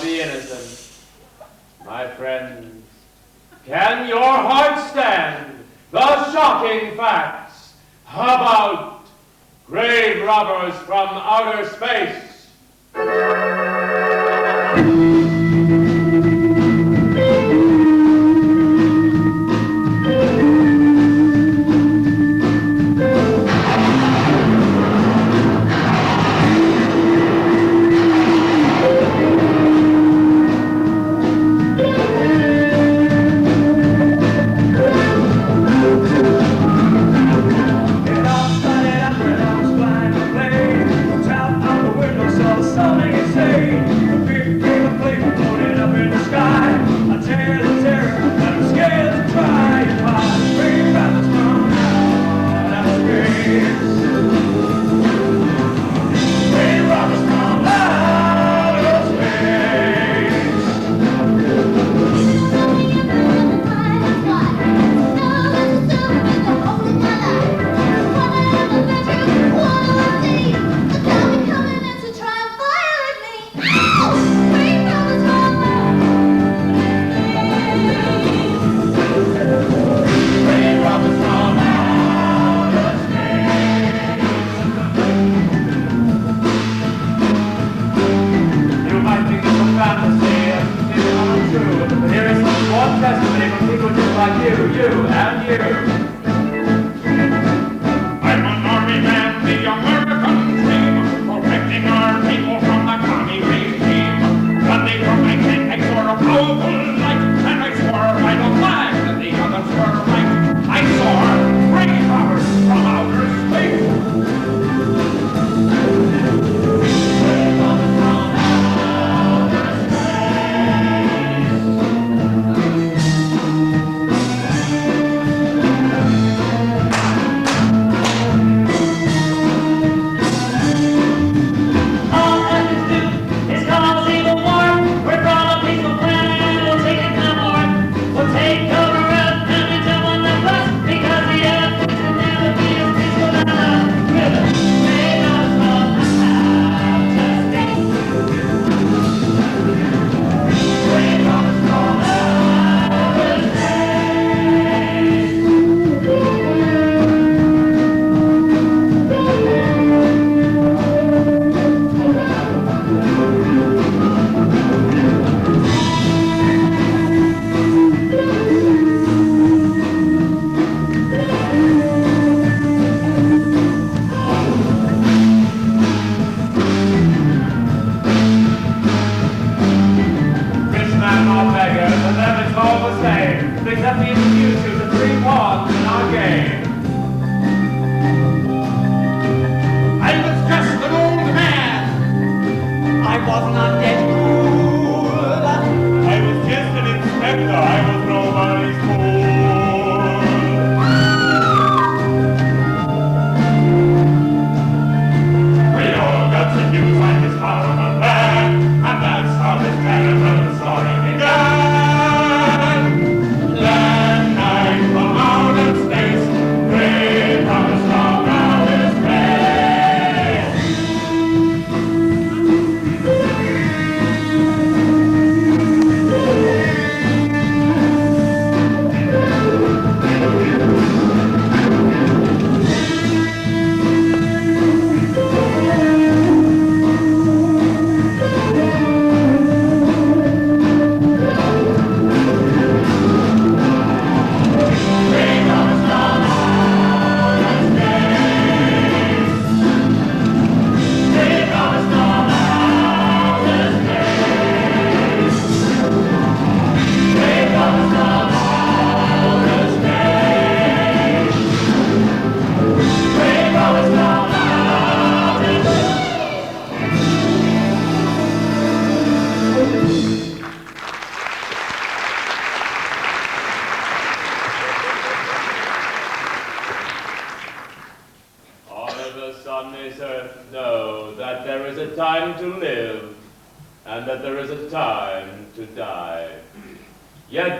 the innocent. My friends, can your heart stand the shocking facts about grave robbers from outer space?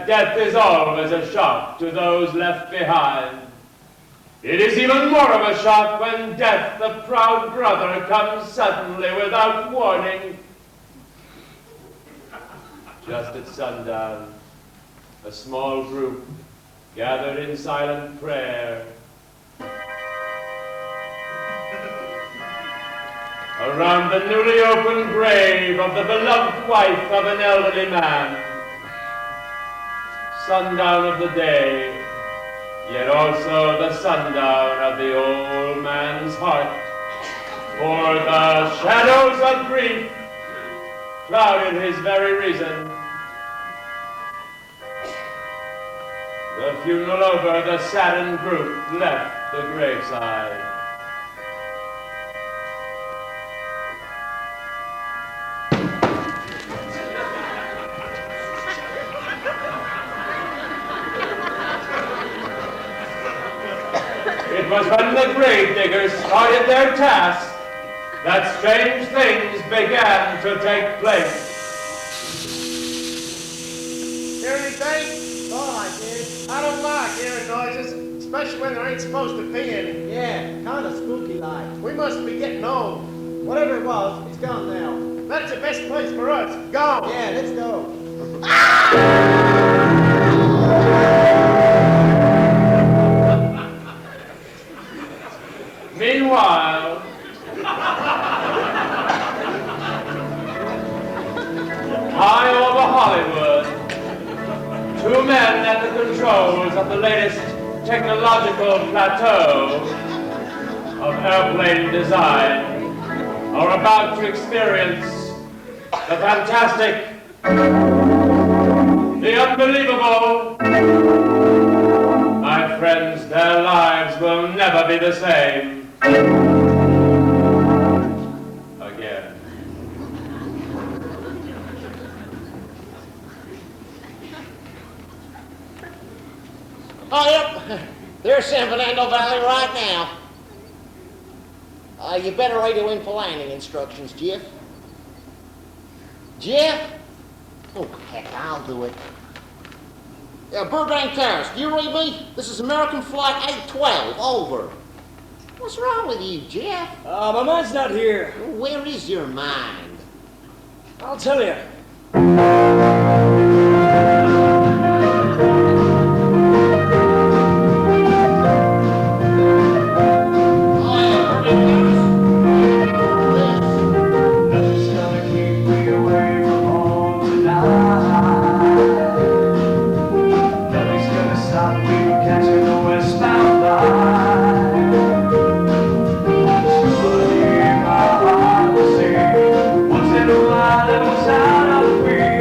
Death is always a shock to those left behind. It is even more of a shock when death, the proud brother, comes suddenly without warning. Just at sundown, a small group gathered in silent prayer around the newly opened grave of the beloved wife of an elderly man. Sundown of the day, yet also the sundown of the old man's heart, for the shadows of grief clouded his very reason. The funeral over, the saddened group left the graveside. It was when the grave diggers started their task that strange things began to take place. Hear anything? Oh, I did. I don't like hearing noises, especially when there ain't supposed to be any. Yeah, kind of spooky like. We must be getting old. Whatever it was, it's gone now. That's the best place for us. Go! Yeah, let's go. Meanwhile, high over Hollywood, two men at the controls of the latest technological plateau of airplane design are about to experience the fantastic, the unbelievable. My friends, their lives will never be the same again. Oh, yep. There's San Fernando Valley right now. You better radio in for landing instructions, Jeff. Jeff? Oh, heck, I'll do it. Yeah, Burbank Terrace, do you read me? This is American Flight 812, over. What's wrong with you, Jeff? My mind's not here. Where is your mind? I'll tell you. Once in a while it was out of the way.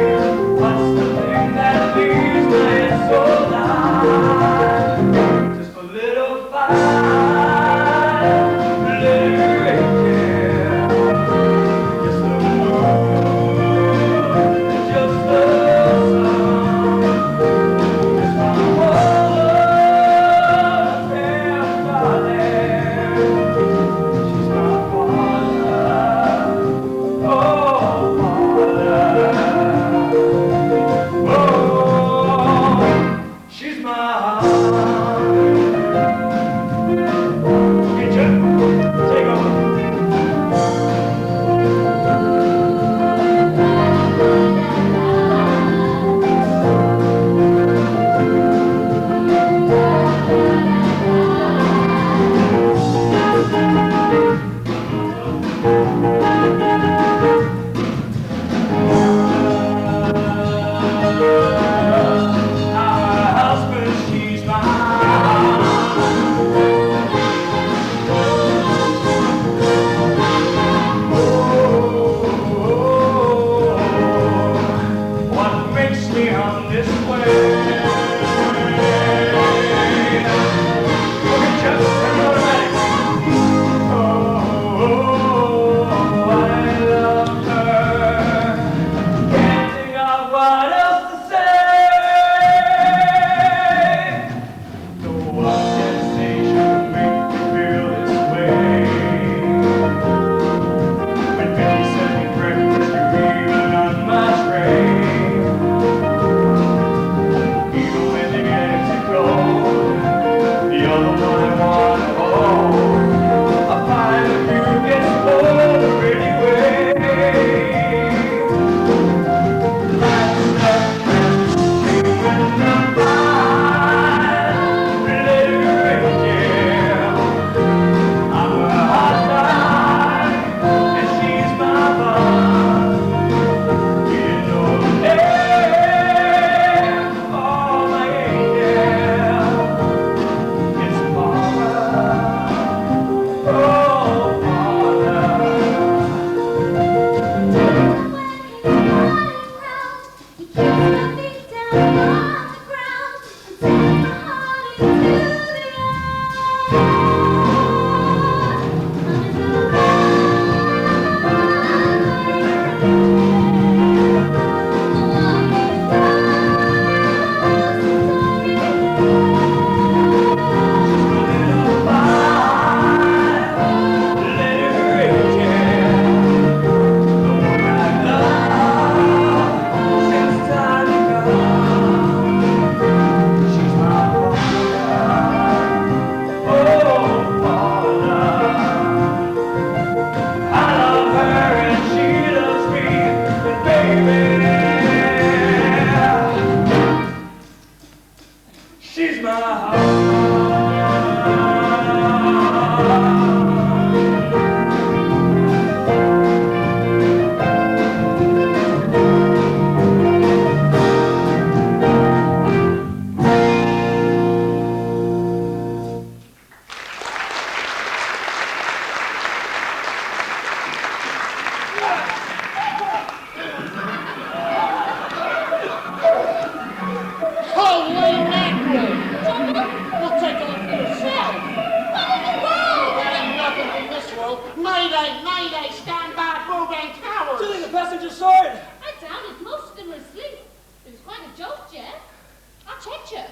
Hornchurch.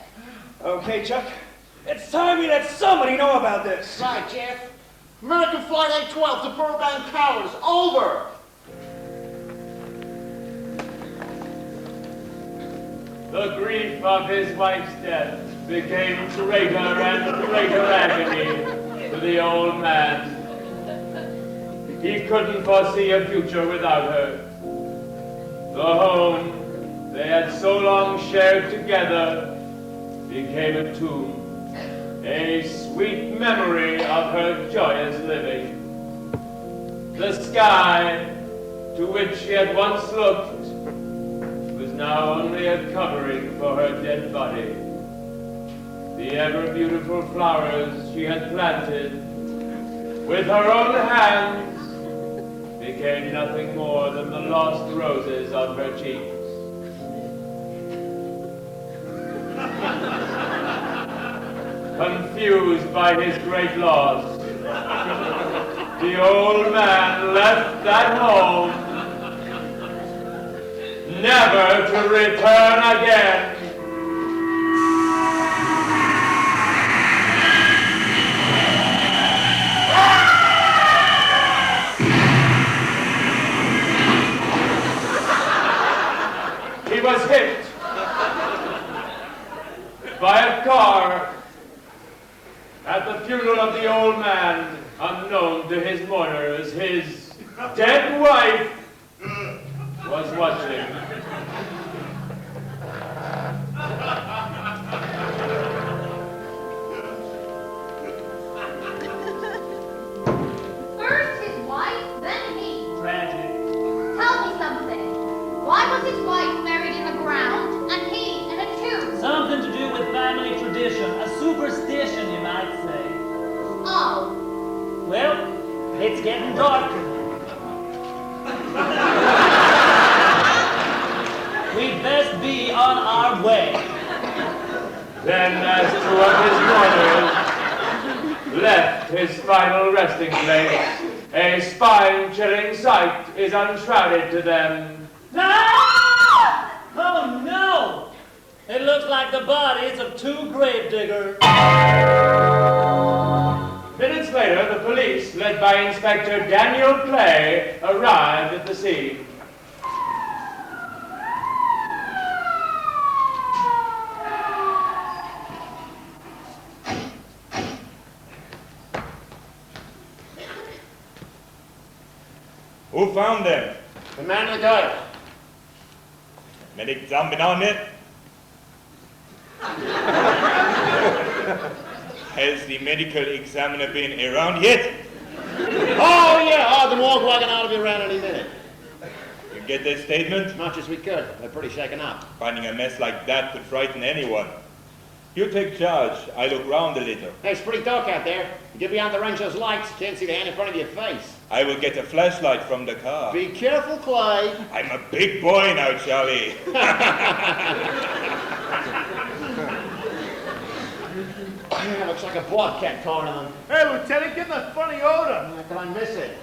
Okay, Chuck. It's time we let somebody know about this. Right, Jeff. American Flight 812 to Burbank Towers. Over. The grief of his wife's death became greater and greater agony to the old man. He couldn't foresee a future without her. The home they had so long shared together became a tomb, a sweet memory of her joyous living. The sky to which she had once looked was now only a covering for her dead body. The ever-beautiful flowers she had planted with her own hands became nothing more than the lost roses on her cheeks. Confused by his great loss, the old man left that home, never to return again. He was hit by a car at the funeral of the old man, unknown to his mourners. His dead wife was watching. First his wife, then he. Tragic. Tell me something. Why was his wife buried in the ground and he in a tomb? Something to do with family tradition, a superstition, you might say. Oh, Well, it's getting dark. We'd best be on our way. Then, as two of his mourners left his final resting place, a spine-chilling sight is unshrouded to them. Ah! Oh no! It looks like the bodies of two gravediggers. Minutes later, the police, led by Inspector Daniel Clay, arrived at the scene. Who found them? The man in the gutter. Medic examiner on it? Has the medical examiner been around yet? Oh, yeah. The morgue wagon ought to be around any minute. You get that statement? As much as we could. They're pretty shaken up. Finding a mess like that could frighten anyone. You take charge. I look round a little. Hey, it's pretty dark out there. You get beyond the range of those lights, you can't see the hand in front of your face. I will get a flashlight from the car. Be careful, Clay. I'm a big boy now, Charlie. Yeah, looks like a bobcat calling them. Hey, Lieutenant, get that funny odor. How can I miss it?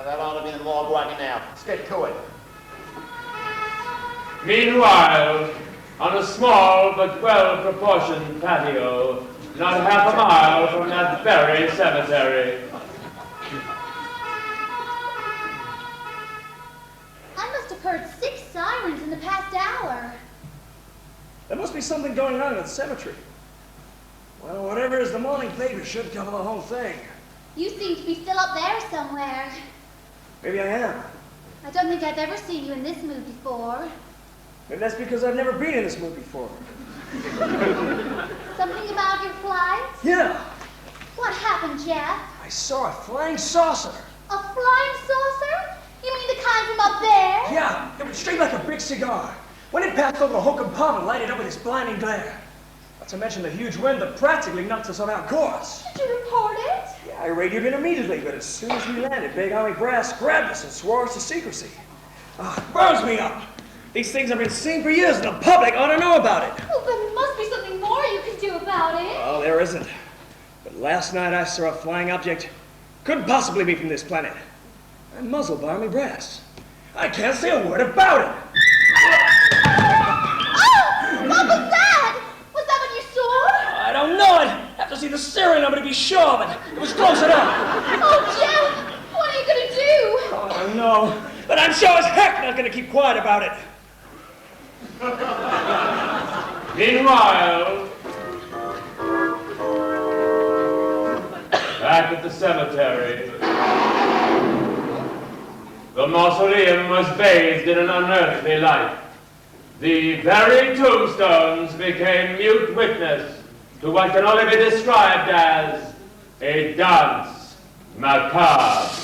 That ought to be in the morgue wagon now. Let's get to it. Meanwhile, on a small but well-proportioned patio, not half a mile from that very cemetery, I must have heard 6 sirens in the past hour. There must be something going on in the cemetery. Well, whatever is the morning paper should cover the whole thing. You seem to be still up there somewhere. Maybe I am. I don't think I've ever seen you in this mood before. Maybe that's because I've never been in this mood before. Something about your flight? Yeah, What happened, Jeff? I saw a flying saucer. A flying saucer? You mean the kind from up there? Yeah, it was straight like a big cigar. When it passed over the whole compartment, lighted up with its blinding glare. Not to mention the huge wind that practically knocked us on our course. Did you report it? Yeah, I radioed in immediately, but as soon as we landed, Big Army Brass grabbed us and swore us to secrecy. It burns me up. These things have been seen for years, and the public ought to know about it. Oh, there must be something more you can do about it. Well, there isn't. But last night I saw a flying object. Couldn't possibly be from this planet. I'm muzzled by Army Brass. I can't say a word about it. see the serial number to be sure of it. It was close enough. Oh, Jeff, what are you going to do? Oh, I don't know. But I'm sure as heck not going to keep quiet about it. Meanwhile, back at the cemetery, the mausoleum was bathed in an unearthly light. The very tombstones became mute witness to what can only be described as a dance macabre.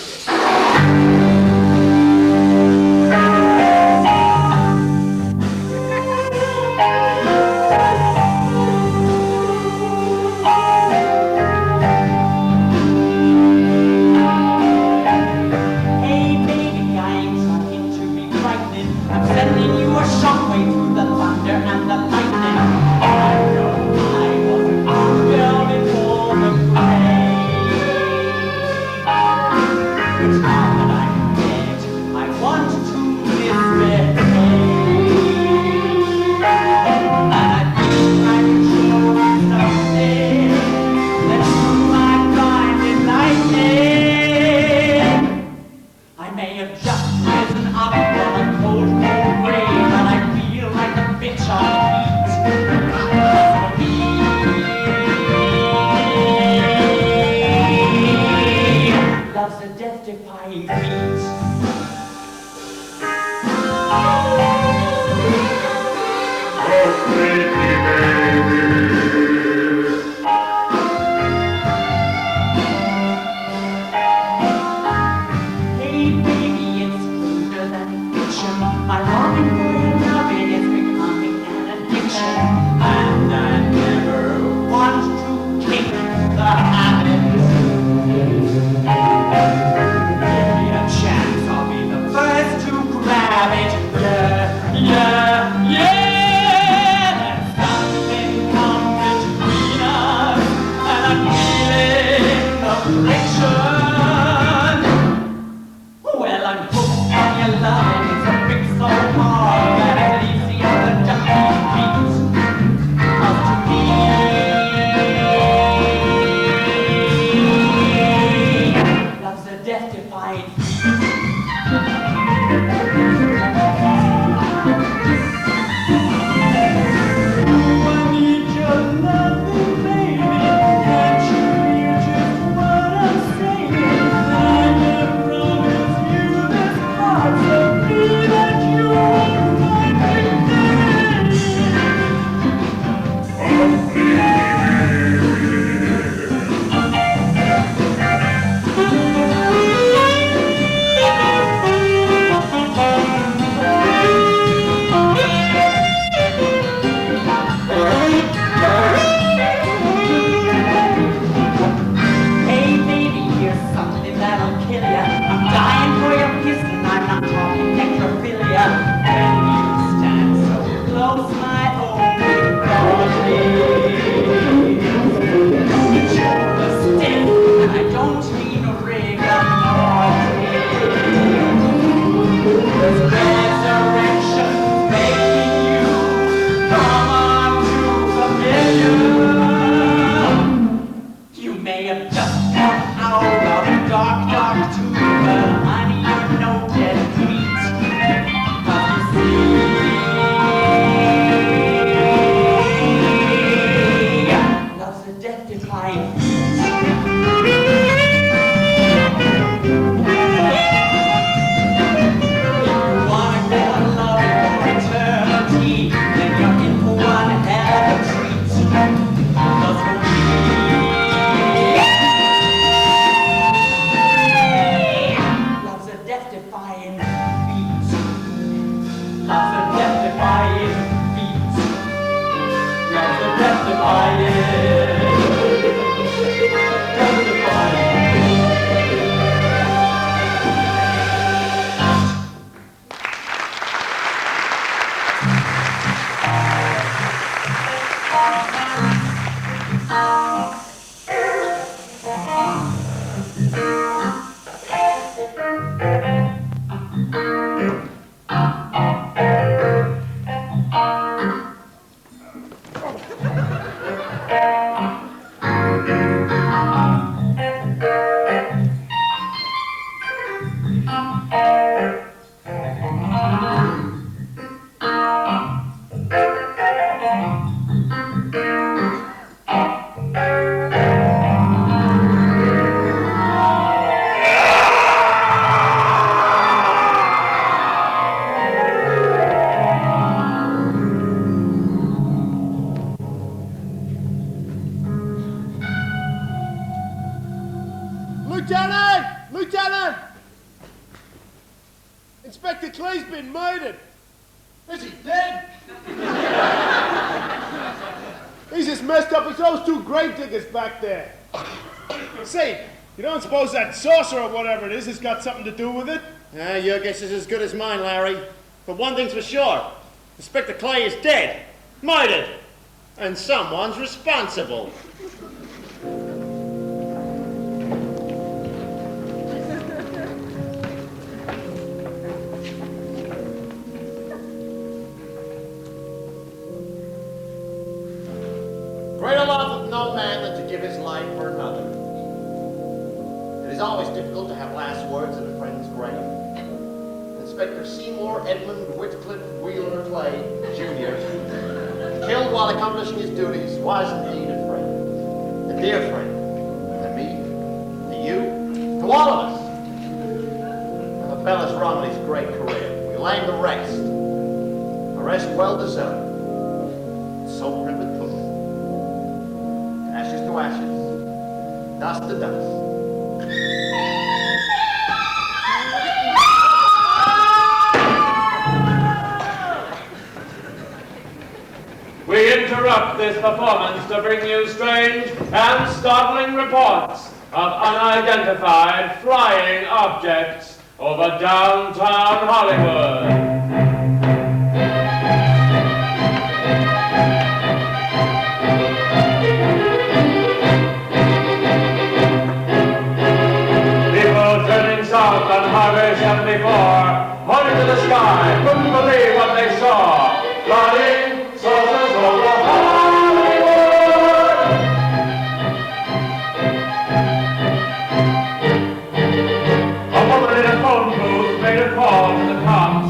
Is he dead? He's as messed up as those two grave diggers back there. Say, you don't suppose that saucer or whatever it is has got something to do with it? Your guess is as good as mine, Larry. But one thing's for sure. Inspector Clay is dead. Murdered. And someone's responsible. Greater love of no man than to give his life for another. It is always difficult to have last words at a friend's grave. Inspector Seymour Edmund Whitcliffe Wheeler Clay, Jr., killed while accomplishing his duties, was indeed a friend. A dear friend. To me, to you, to all of us. And the fellow's run in his great career. We lay him to rest. A rest well deserved. So grim and full. Ashes to ashes, dust to dust. We interrupt this performance to bring you strange and startling reports of unidentified flying objects over downtown Hollywood. South on Highway 74, pointed to the sky, couldn't believe what they saw. Flying saucers over Hollywood. A woman in a phone booth made a call to the cops.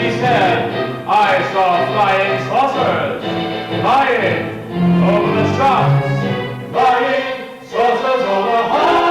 She said, I saw flying saucers, flying over the shops, flying saucers over Hollywood.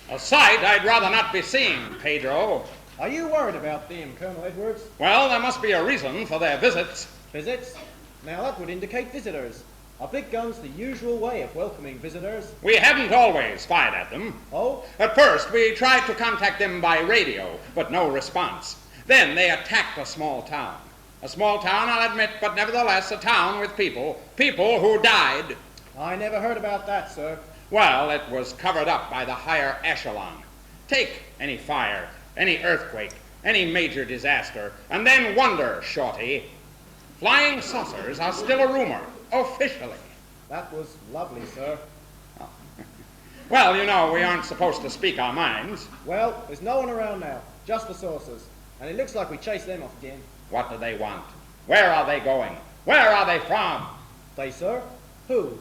A sight I'd rather not be seeing, Pedro. Are you worried about them, Colonel Edwards? Well, there must be a reason for their visits. Visits? Now that would indicate visitors. Are big guns the usual way of welcoming visitors? We haven't always fired at them. Oh? At first, we tried to contact them by radio, but no response. Then they attacked a small town. A small town, I'll admit, but nevertheless a town with people who died. I never heard about that, sir. Well, it was covered up by the higher echelon. Take any fire, any earthquake, any major disaster, and then wonder, Shorty. Flying saucers are still a rumor, officially. That was lovely, sir. Oh. Well, you know, we aren't supposed to speak our minds. Well, there's no one around now, just the saucers. And it looks like we chased them off again. What do they want? Where are they going? Where are they from? They, sir? Who?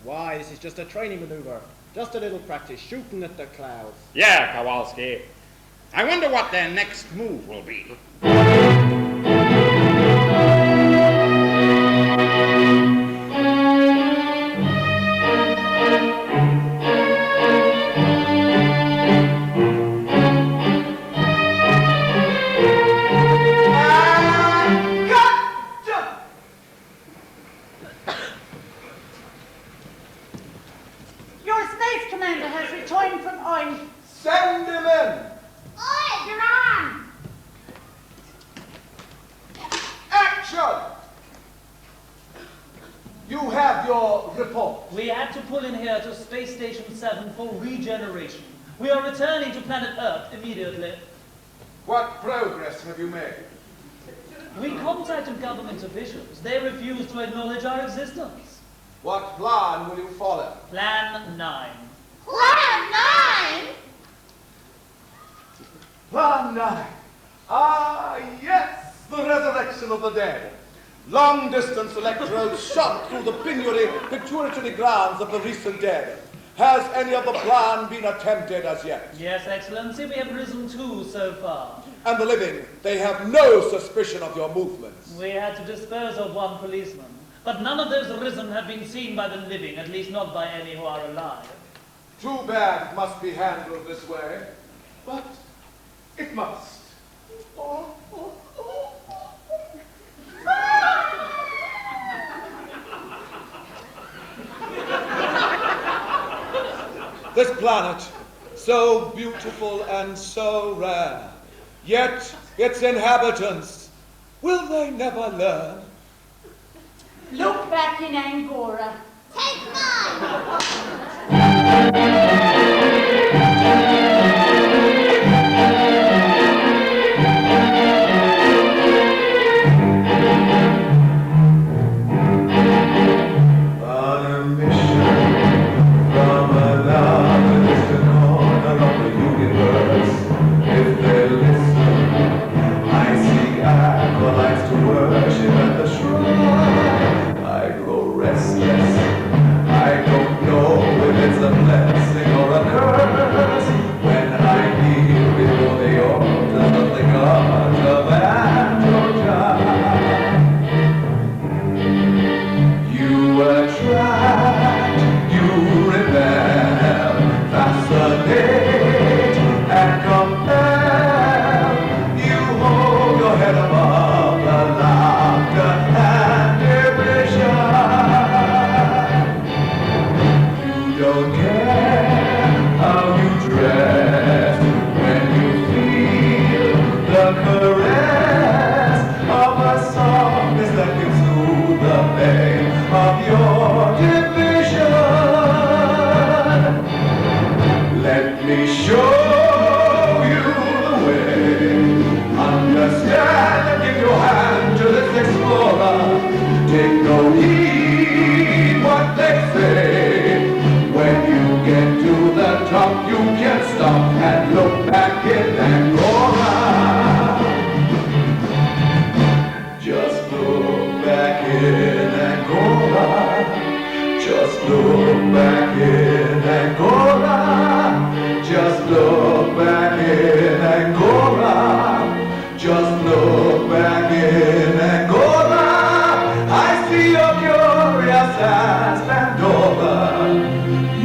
Why, this is just a training maneuver. Just a little practice shooting at the clouds. Yeah, Kowalski. I wonder what their next move will be. Send him in! Oi, you're on! Action! You have your report. We had to pull in here to Space Station 7 for regeneration. We are returning to planet Earth immediately. What progress have you made? We contacted government officials. They refused to acknowledge our existence. What plan will you follow? Plan 9. Plan 9? Plan 9. Ah, yes, the resurrection of the dead. Long-distance electrodes shot through the pituitary glands of the recent dead. Has any of the plan been attempted as yet? Yes, Excellency, we have risen 2 so far. And the living, they have no suspicion of your movements. We had to dispose of 1 policeman. But none of those risen have been seen by the living, at least not by any who are alive. Too bad it must be handled this way, but it must. This planet, so beautiful and so rare, yet its inhabitants, will they never learn? Look back in Angora. Take 9!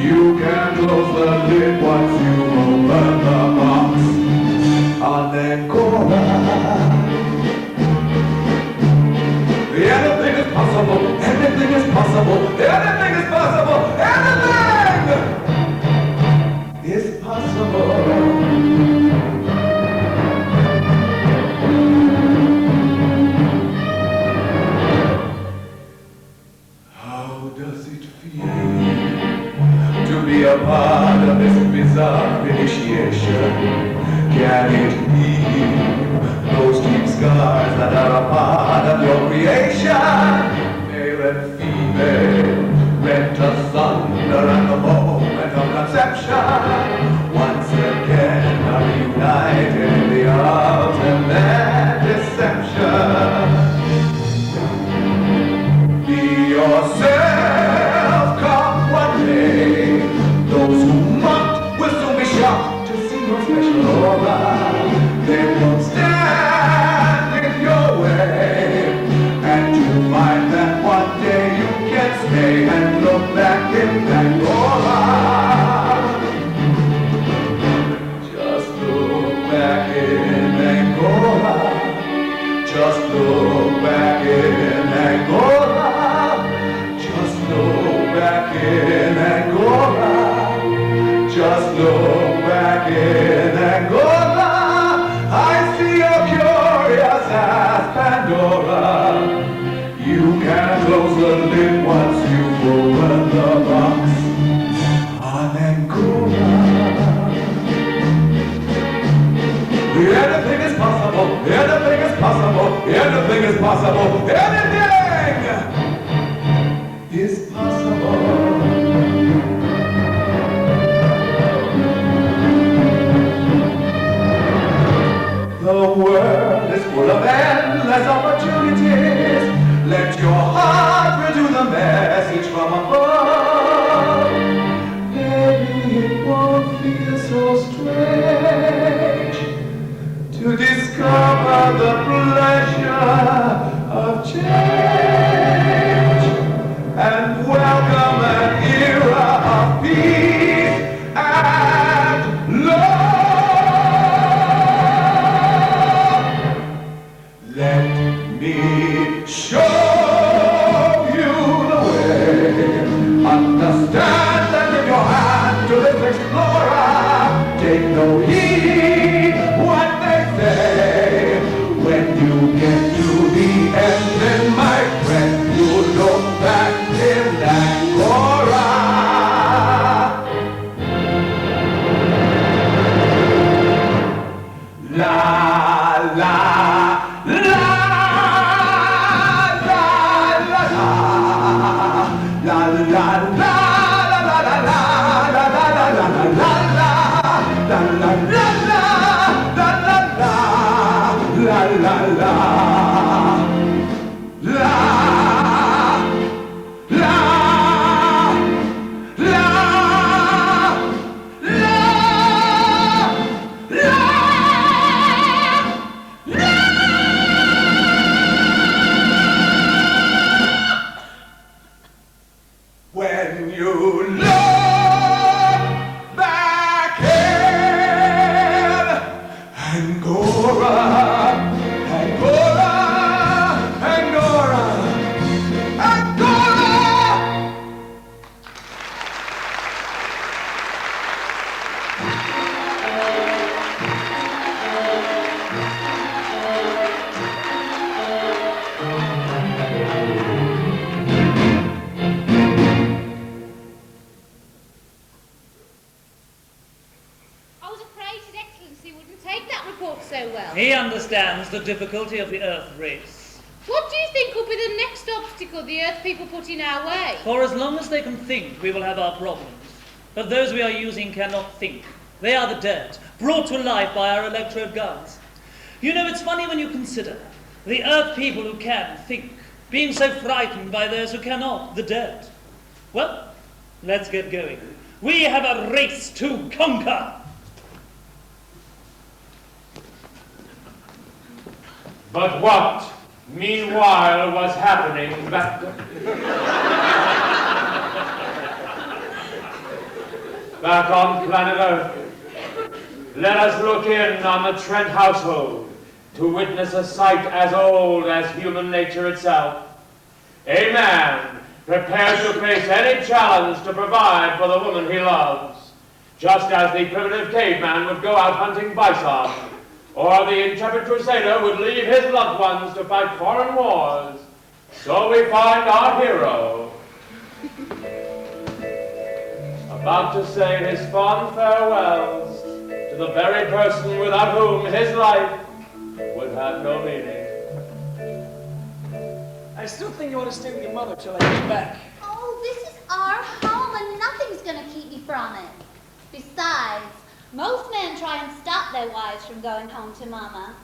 You can close the lid once you open. of initiation. Can it be those deep scars that are a part of your creation? Male and female, rent asunder at the moment of conception. Once again are reunited in the ultimate deception. Be yourself, come one day. Those who mocked will soon be shocked to see your special aura. They won't stand in your way, and to find that one day you can stay and look back in Angora. Just look back in Angora. Just look back in Angora. Just look back in Angora. Just look back in Angora. I see you're curious as Pandora. You can close the lid once you've opened the box on Angora. Anything is possible, anything is possible, anything is possible, anything is possible. The world is full of endless opportunities. Let your heart renew the message from above. Maybe it won't feel so strange to discover the pleasure of change and welcome an era of peace and love. Let me show you the way. Understand and give your hand to this explorer. Take no heed what they say. When you get to the end, then my friend, you look back in Angora. La la la la la la la la la la. When you look back in Angora, Angora, Angora, Angora. So well. He understands the difficulty of the Earth race. What do you think will be the next obstacle the Earth people put in our way? For as long as they can think, we will have our problems. But those we are using cannot think. They are the dead, brought to life by our electrode guns. You know, it's funny when you consider the Earth people who can think, being so frightened by those who cannot, the dead. Well, let's get going. We have a race to conquer. But what, meanwhile, was happening back on planet Earth? Let us look in on the Trent household to witness a sight as old as human nature itself. A man prepared to face any challenge to provide for the woman he loves, just as the primitive caveman would go out hunting bison, or the intrepid crusader would leave his loved ones to fight foreign wars. So we find our hero about to say his fond farewells the very person without whom his life would have no meaning. I still think you ought to stay with your mother till I get back. Oh, this is our home and nothing's gonna keep me from it. Besides, most men try and stop their wives from going home to Mama.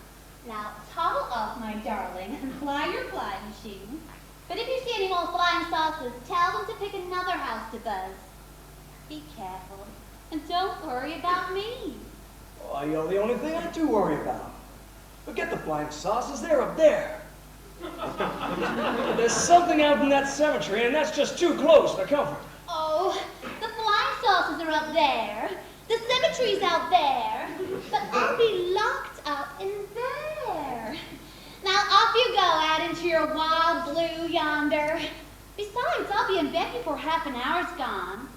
Now, toddle off, my darling, and fly your flying machine. But if you see any more flying saucers, tell them to pick another house to buzz. Be careful, and don't worry about me. Oh, you're the only thing I do worry about. Forget the flying saucers, they're up there. There's something out in that cemetery, and that's just too close for comfort. Oh, the flying saucers are up there. The cemetery's out there. But I'll be locked up in there. Now off you go out into your wild blue yonder. Besides, I'll be in bed before half an hour's gone.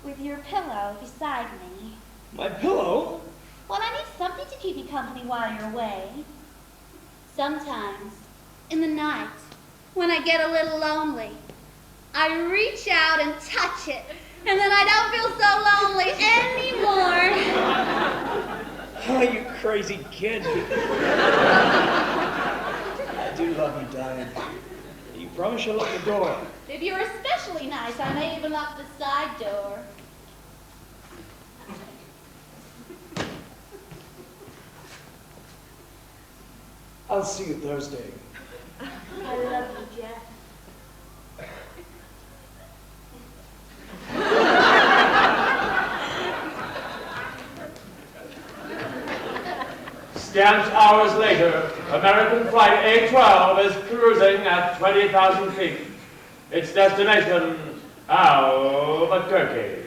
With your pillow beside me. My pillow? Well, I need something to keep me company while you're away. Sometimes, in the night, when I get a little lonely, I reach out and touch it, and then I don't feel so lonely anymore. Oh, you crazy kid. I do love you, darling. You promise you'll lock the door? If you're especially nice, I may even lock the side door. I'll see you Thursday. I love you, Jeff. Scant hours later, American Flight A-12 is cruising at 20,000 feet. Its destination, Albuquerque.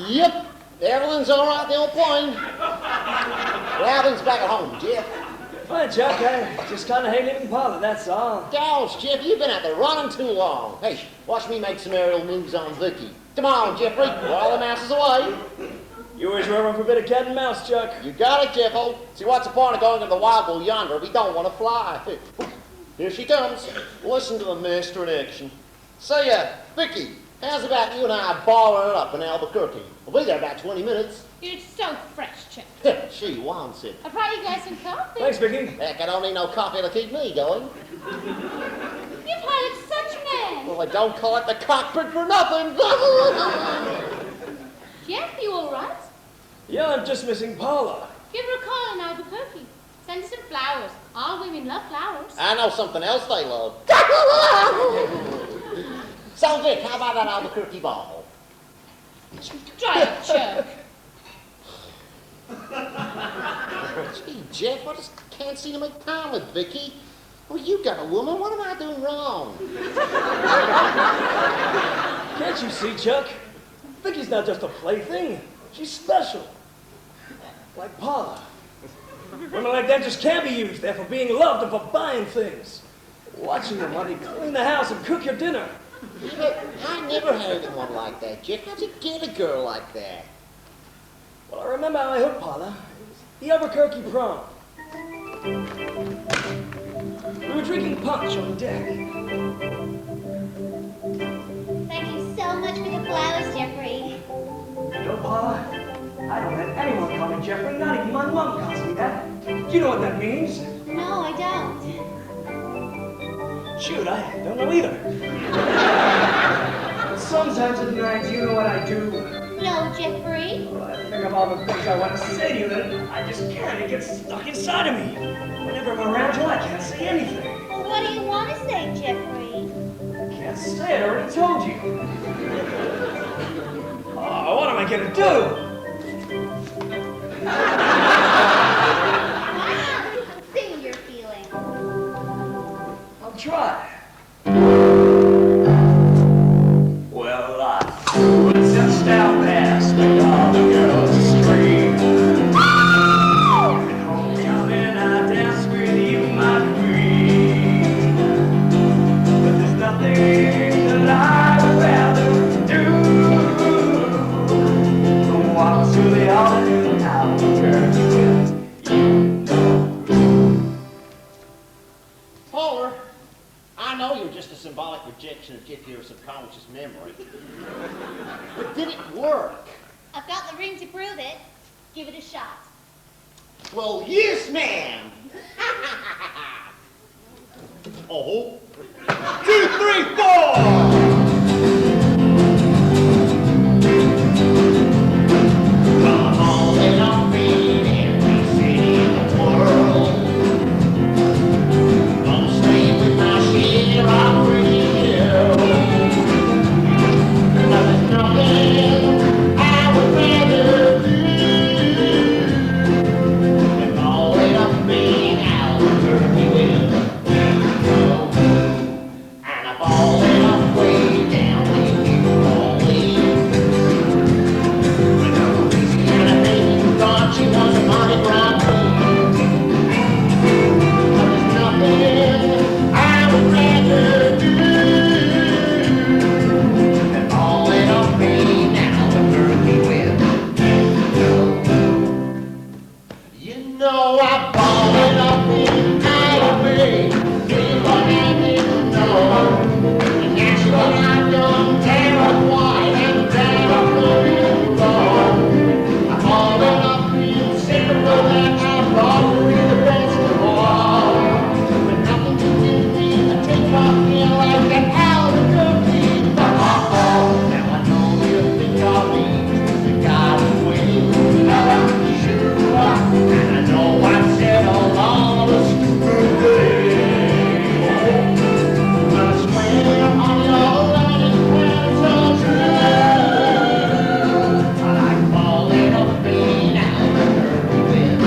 Yep, everything's all right at the old plane. Everything's back at home, Jeff. Fine, Chuck. I just kind of hate leaving parlor, that's all. Gosh, Jeff, you've been out there running too long. Hey, watch me make some aerial moves on Vicky. Come on, Jeffrey, while the mouse is away. You always run for a bit of cat and mouse, Chuck. You got it, Jeffo. See, what's the point of going to the wild bull yonder if we don't want to fly? Here she comes. Listen to the master in action. Say, Vicky, how's about you and I balling it up in Albuquerque? We'll be there about 20 minutes. You're so fresh, Chuck. She wants it. I brought you guys some coffee. Thanks, Vicky. Heck, I don't need no coffee to keep me going. You've hired such men. Well, they don't call it the cockpit for nothing. Jeff, you all right? Yeah, I'm just missing Paula. Give her a call in Albuquerque. Send her some flowers. All women love flowers. I know something else they love. So, Vic, how about that Albuquerque ball? Try it, Chuck. Gee, Jeff, I just can't seem to make time with Vicky. Well, you got a woman. What am I doing wrong? Can't you see, Chuck? Vicky's not just a plaything. She's special. Like Paula. Women like that just can't be used. They're for being loved and for buying things. Watching them while they clean the house and cook your dinner. Yeah, I never had anyone like that, Jeff. How'd you get a girl like that? Well, I remember how I hooked Paula. It was the Albuquerque prom. We were drinking punch on the deck. Thank you so much for the flowers, Jeffrey. You know, Paula, I don't let anyone call me Jeffrey, not even my mom calls me that. Do you know what that means? No, I don't. Shoot, I don't know either. Sometimes at night, you know what I do? No, Jeffrey. Well, I think of all the things I want to say to you that I just can't. It gets stuck inside of me. Whenever I'm around you, I can't say anything. Well, what do you want to say, Jeffrey? Can't say it, I already told you. Oh, what am I gonna do? Why not sing your feelings? I'll try. Well, I touched out past and all the girls scream. Homecoming, I dance with you, my queen. But there's nothing that I would rather do. So why projection of just your subconscious memory. But did it work? I've got the ring to prove it. Give it a shot. Well, yes, ma'am. Oh. 2, 3, 4. Come on, little feet, every city in the world. Gonna stay with my share of pretty hills. There's nothing I would rather do than fall in a being out of turkey with. And I fall in a way down with you always. When the Louisiana baby thought she was a Mardi Gras queen. There's nothing I would rather do than fall in a being out of turkey with. You know I fall in a being out of me. Dream what I didn't know. And that's what I've done. Tear up white and tear up blue wrong. I fall in a being simple that I thought would be the best of all. But nothing to do me. I take my feel like an Albuquerque. Now I know you think of me. The God of will. Sure. And I know I've said a lot of stupid things. But I swear on your life when it's all true. I like falling off being out of her with.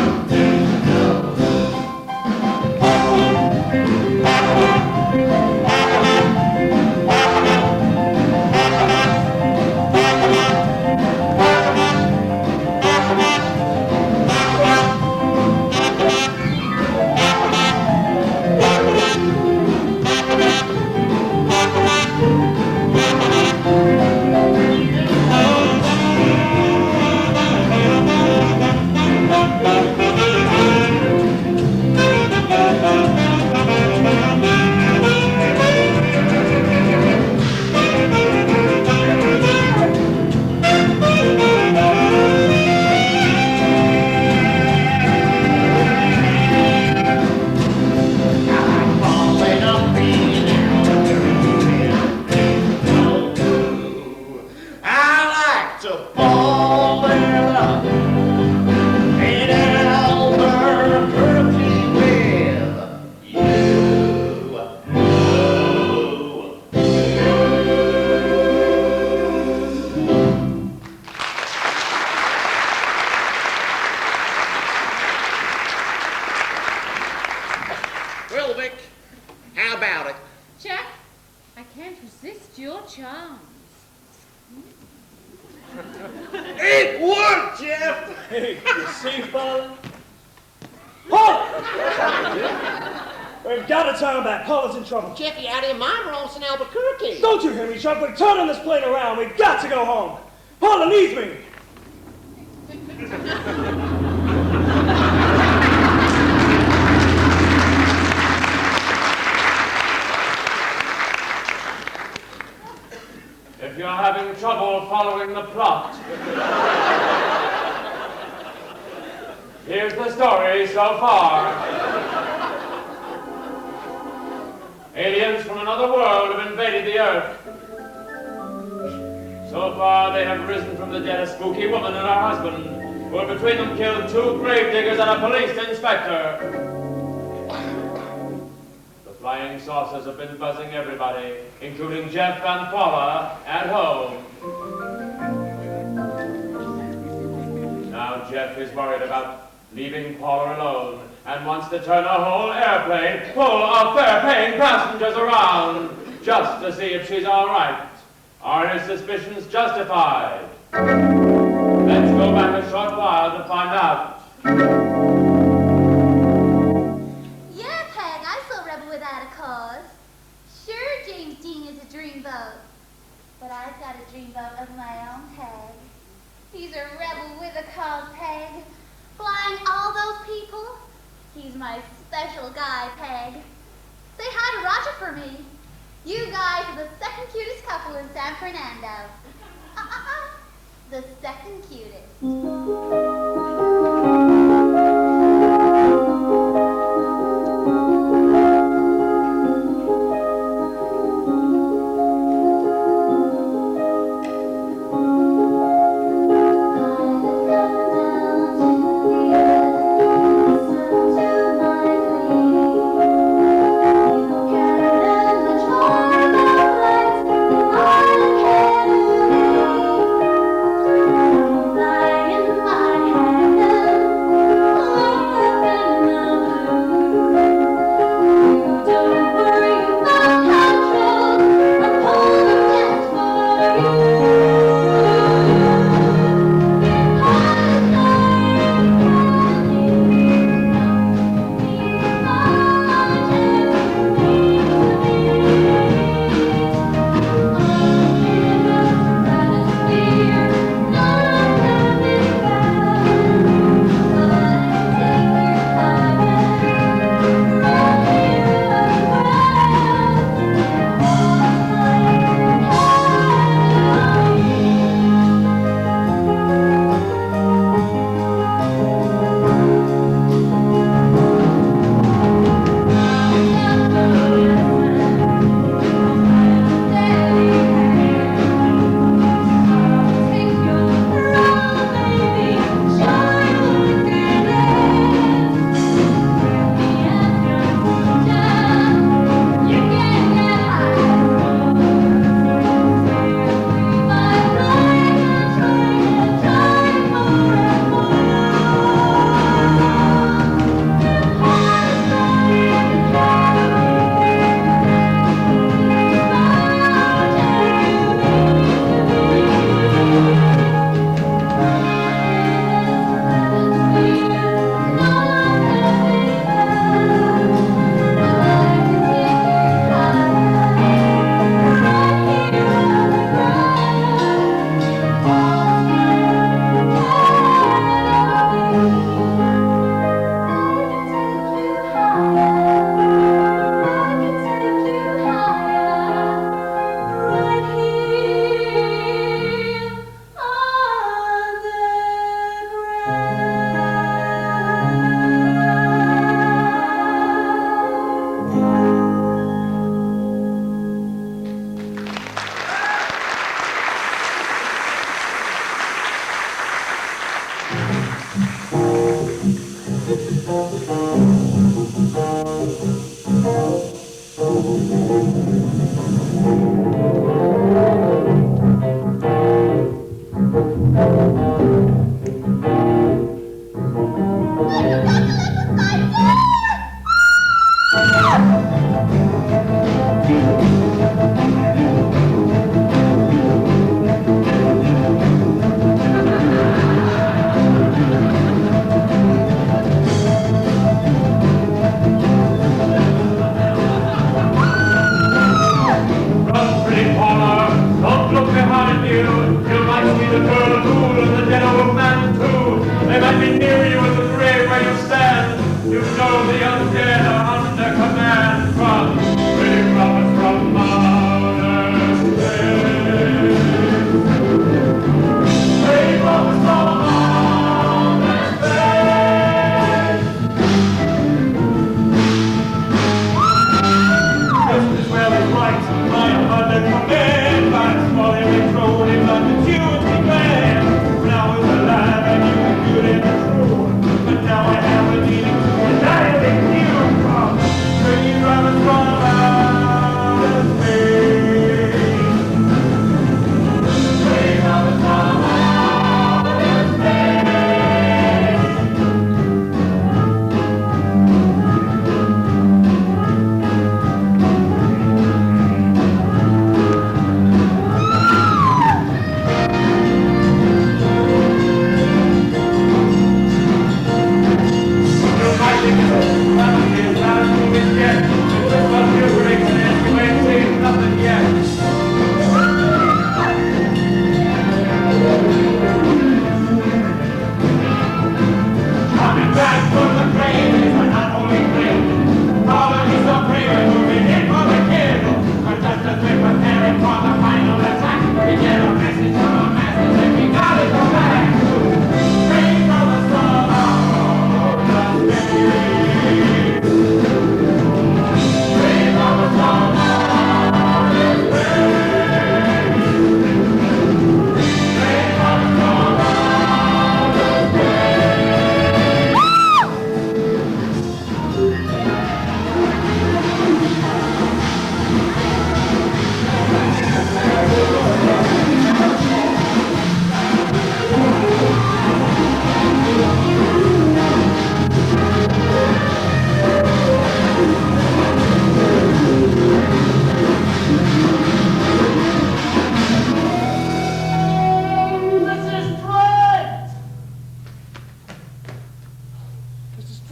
Well, Vic, how about it? Chuck, I can't resist your charms. It worked, Jeff! Hey, you see, Paula? Paula! We've got to turn him back. Paula's in trouble. Jeff, you out of your mind? We're almost in Albuquerque. Don't you hear me, Chuck? We're turning this plane around. We've got to go home. Paula needs me. If you're having trouble following the plot, here's the story so far. Aliens from another world have invaded the Earth. So far, they have risen from the dead a spooky woman and her husband, who have between them killed 2 gravediggers and a police inspector. The flying saucers have been buzzing everybody, including Jeff and Paula at home. Now Jeff is worried about leaving Paula alone and wants to turn a whole airplane full of fare-paying passengers around just to see if she's all right. Are his suspicions justified? Let's go back a short while to find out. Yeah, Peg, I saw Rebel without a cause. Sure, James Dean is a dreamboat. But I've got a dreamboat of my own, Peg. He's a rebel with a cause, Peg. Flying all those people. He's my special guy, Peg. Say hi to Roger for me. You guys are the second cutest couple in San Fernando. The second cutest. Now I have a need, and I think you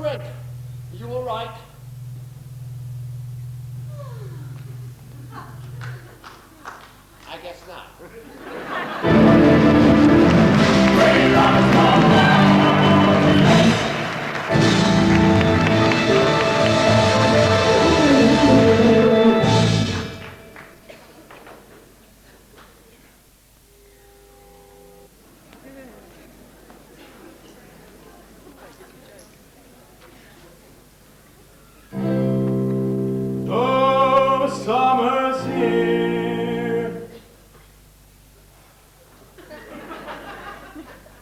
Fred, are you all right? I guess not. Oh, summer's here,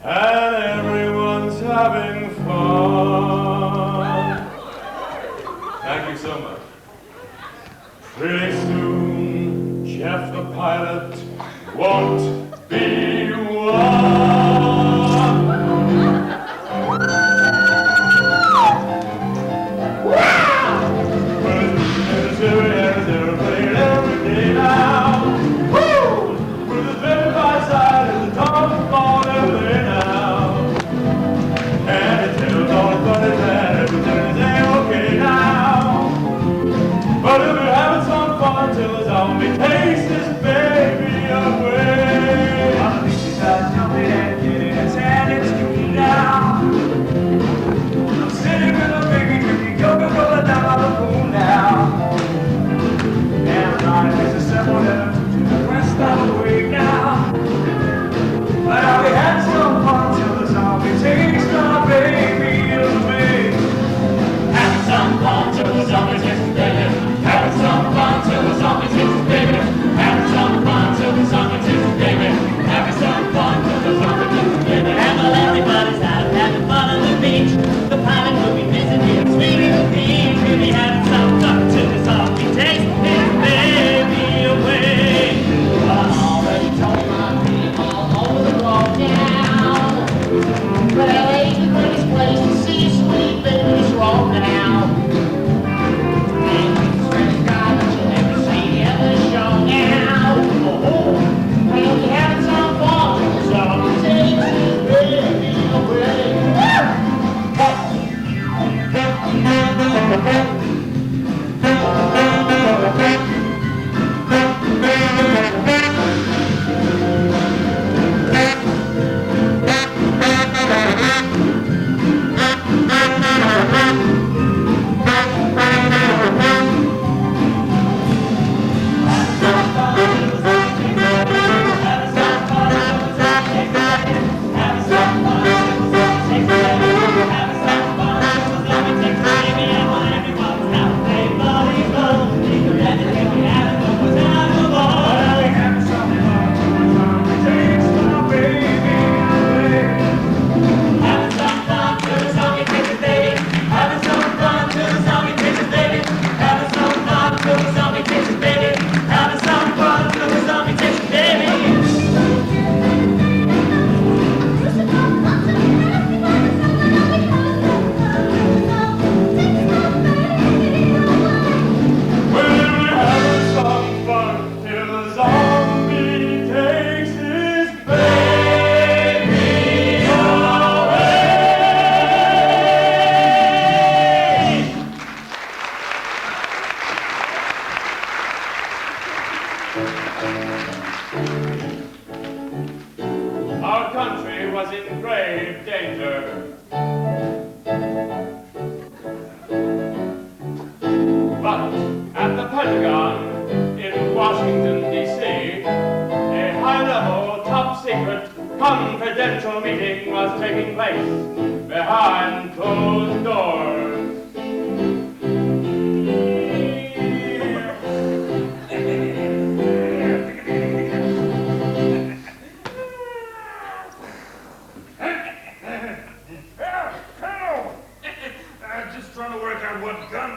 and everyone's having fun. Thank you so much. Pretty soon, Jeff the pilot won't be one. Every day now, woo! With the baby by side and the dog on every day now. And it tells all the funny that everything is okay now. But if you're having some fun till the zombie takes this baby away. On the beach beside jumping and getting his hand and screaming down. I'm sitting with a baby drinking Coca-Cola down by the pool now. And life is a simple letter to the rest of the week now. But I'll be having some fun till the zombie takes my baby away. Having some fun till the zombie takes his baby. Having some fun till the zombie takes his baby. Having some fun till the zombie takes his baby. Having some fun till the zombie takes his baby. And while everybody's out having fun on the beach, the pilot will be missing him, sweeping the beach. We'll be having some fun till the zombie takes his baby away. I'm already told my people all over the globe now. But LA's the greatest place to see a sweet baby's roll now. And it's the greatest guy that you'll ever see in the show now. Oh, we'll be having some fun till the zombie takes his baby away. Our country was in grave danger. But at the Pentagon in Washington, D.C., a high-level, top-secret, confidential meeting was taking place behind closed doors.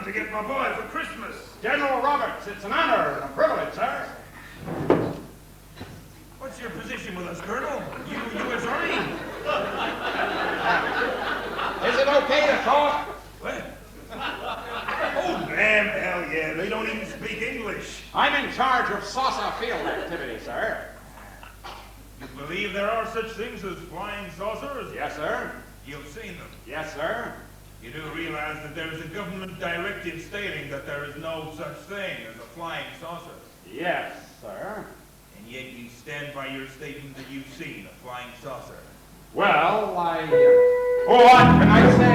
To get my boy for Christmas. General Roberts, it's an honor and a privilege, sir. What's your position with us, Colonel? You U.S. Army? Is it okay to talk? What? Oh, damn, hell yeah. They don't even speak English. I'm in charge of saucer field activity, sir. You believe there are such things as flying saucers? Yes, sir. You've seen them? Yes, sir. You do realize that there is a government directive stating that there is no such thing as a flying saucer. Yes, sir. And yet you stand by your statement that you've seen a flying saucer. Well, what can I say?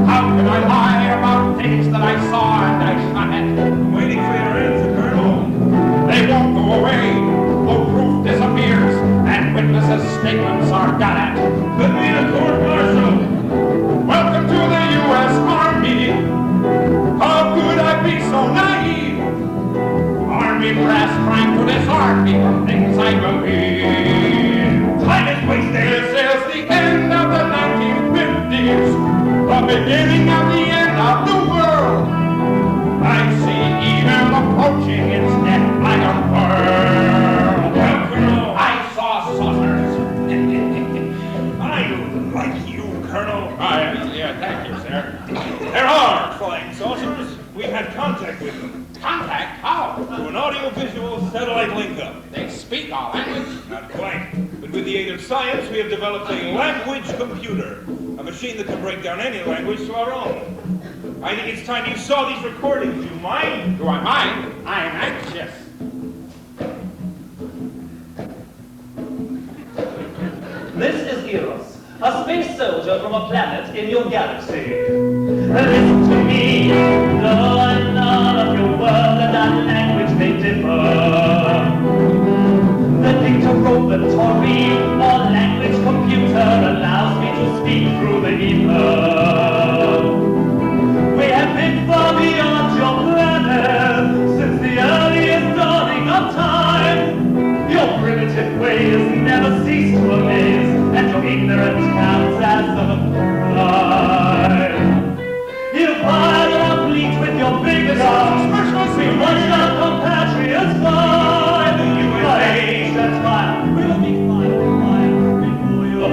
How can I lie about things that I saw and I shot at? I'm waiting for your answer, Colonel. They won't go away. No proof disappears, and witnesses' statements are got at. Put me in a court-martial. Welcome to the U.S. Army. How could I be so naive? Army brass trying to disarm me from things I believe. Time is wasted. This is the end of the 1950s, the beginning of the end of the world. I see evil approaching its death like a bird. Well, Colonel, I saw saucers. I like you, Colonel. Yeah, thank you, sir. There are flying saucers. We've had contact with them. Contact? How? Through an audio-visual satellite link-up. They speak our language? Not quite. But with the aid of science, we have developed a language computer. A machine that can break down any language to our own. I think it's time you saw these recordings. Do you mind? Do I mind? I'm anxious. This is Eros, a space soldier from a planet in your galaxy. Listen to me, though I'm not of your world and our language may differ. The dictorobotory or language computer allows me to speak through the ether. We have been far beyond your planet since the earliest dawning of time. Your primitive ways never cease to amaze, and your ignorance counts as a crime. You fired our fleet with your big guns. We watched our compatriots fly. The USA sets fire. We will be fire before your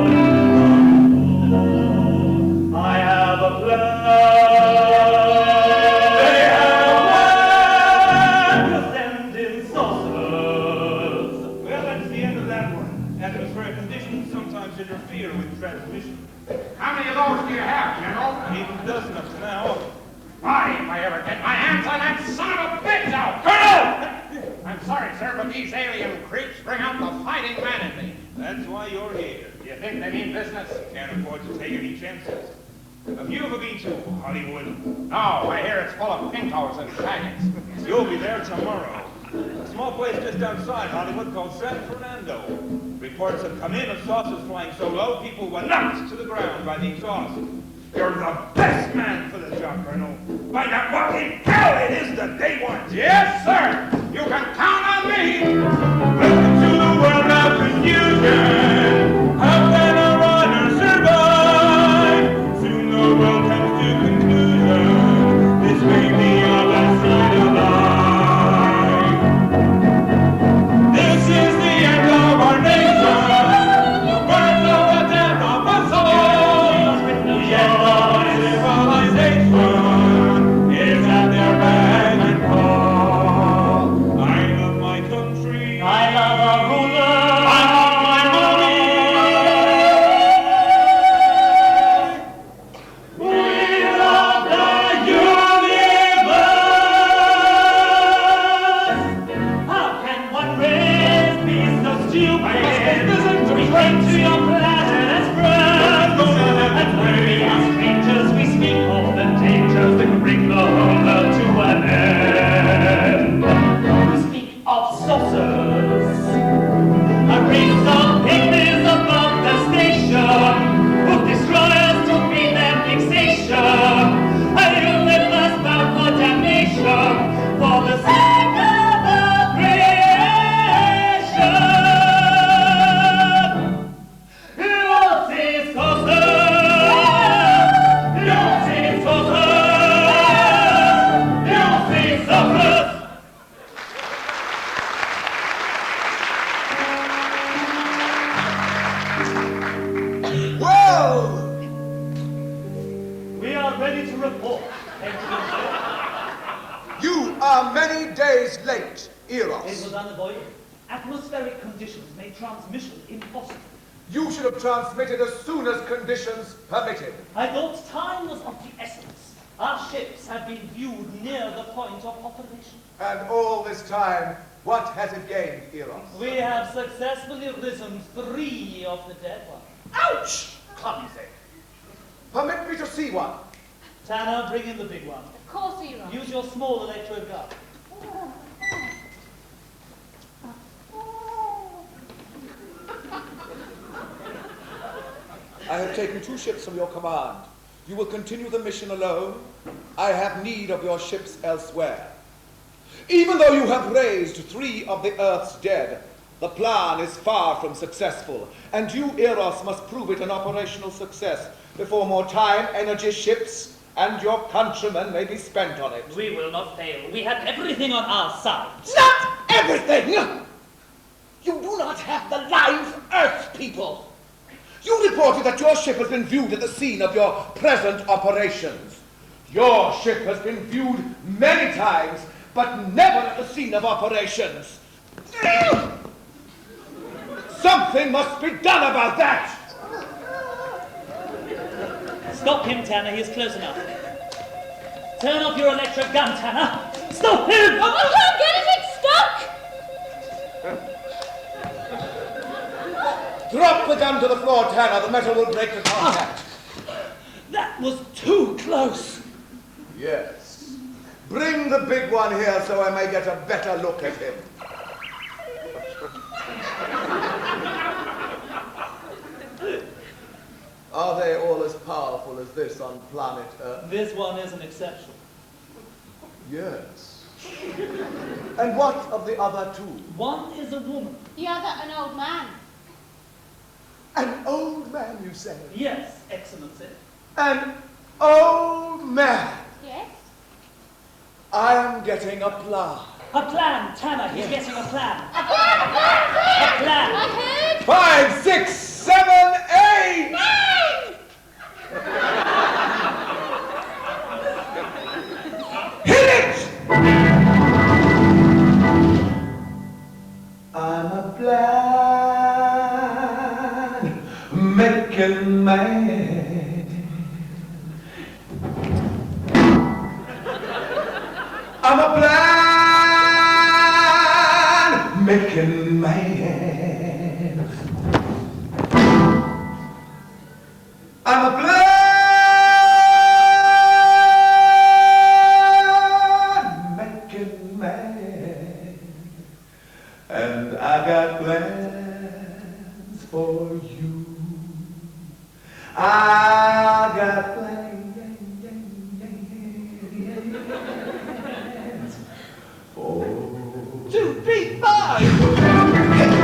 I have a plan. They have a plan to send in saucers. Well, that's the end of that one. Atmospheric conditions sometimes interfere with transmission. How many of those do you have, General? Even a dozen up to now. Why, if I ever get my hands on that son of a bitch out! Colonel! I'm sorry, sir, but these alien creeps bring out the fighting man in me. That's why you're here. You think they mean business? Can't afford to take any chances. Have you ever been to Hollywood? No, I hear it's full of pintos and faggots. You'll be there tomorrow. A small place just outside Hollywood called San Fernando. Reports have come in of saucers flying so low, people were knocked to the ground by the exhaust. You're the best man for the job, Colonel. Find out what in hell it is that they want. Yes, sir! You can count on me! Welcome to the world of confusion. How can a runner survive? Soon the world comes to conclusion. This may be our last night alive. This is the end of our nation. The birth of the death of us all. The end of our civilization is at their beck and call. I love my country. I love our ruler. I love my money. We love the universe. How can one race be so stupid? We came to your planet as friends, and when we are strangers, we speak of the dangers that bring the whole world to an end. We speak of saucers, a race of pygmies above the station, who destroy us to be their fixation. A universe bound for damnation, for the sake of the creation. You see saucers, you see saucers, you see saucers. Well, We are ready to report. you are many days late, It Eros. was unavoidable. Atmospheric conditions made transmission impossible. You should have transmitted as soon as conditions permitted. I thought time was of the essence. Our ships have been viewed near the point of operation. And all this time, what has it gained, Eros? We have successfully risen 3 of the dead ones. Ouch! Clumsy. Permit me to see one. Tanner, bring in the big one. Of course, Eros. Use your small electrode gun. I have taken 2 ships from your command. You will continue the mission alone. I have need of your ships elsewhere. Even though you have raised 3 of the Earth's dead, the plan is far from successful, and you, Eros, must prove it an operational success before more time, energy, ships, and your countrymen may be spent on it. We will not fail. We have everything on our side. Not everything! You do not have the live Earth people. You reported that your ship has been viewed at the scene of your present operations. Your ship has been viewed many times, but never at the scene of operations. Something must be done about that! Stop him, Tanner. He is close enough. Turn off your electric gun, Tanner. Stop him! Oh, I can't get it! It's stuck! Drop the gun to the floor, Tanner. The metal will break the contact. That was too close. Yes. Bring the big one here so I may get a better look at him. Are they all as powerful as this on planet Earth? This one is an exception. Yes. And what of the other 2? One is a woman. The other, an old man. An old man, you say? Yes, Excellency. An old man? Yes? I am getting a plan. A plan, Tanner. He's getting a plan. A plan! A plan. 5, 6, 7, 8! 9! Hit it! I'm a plan making man. I'm a plan making man. I'm a plan making man, and I got plans for you. I got plans for to be mine.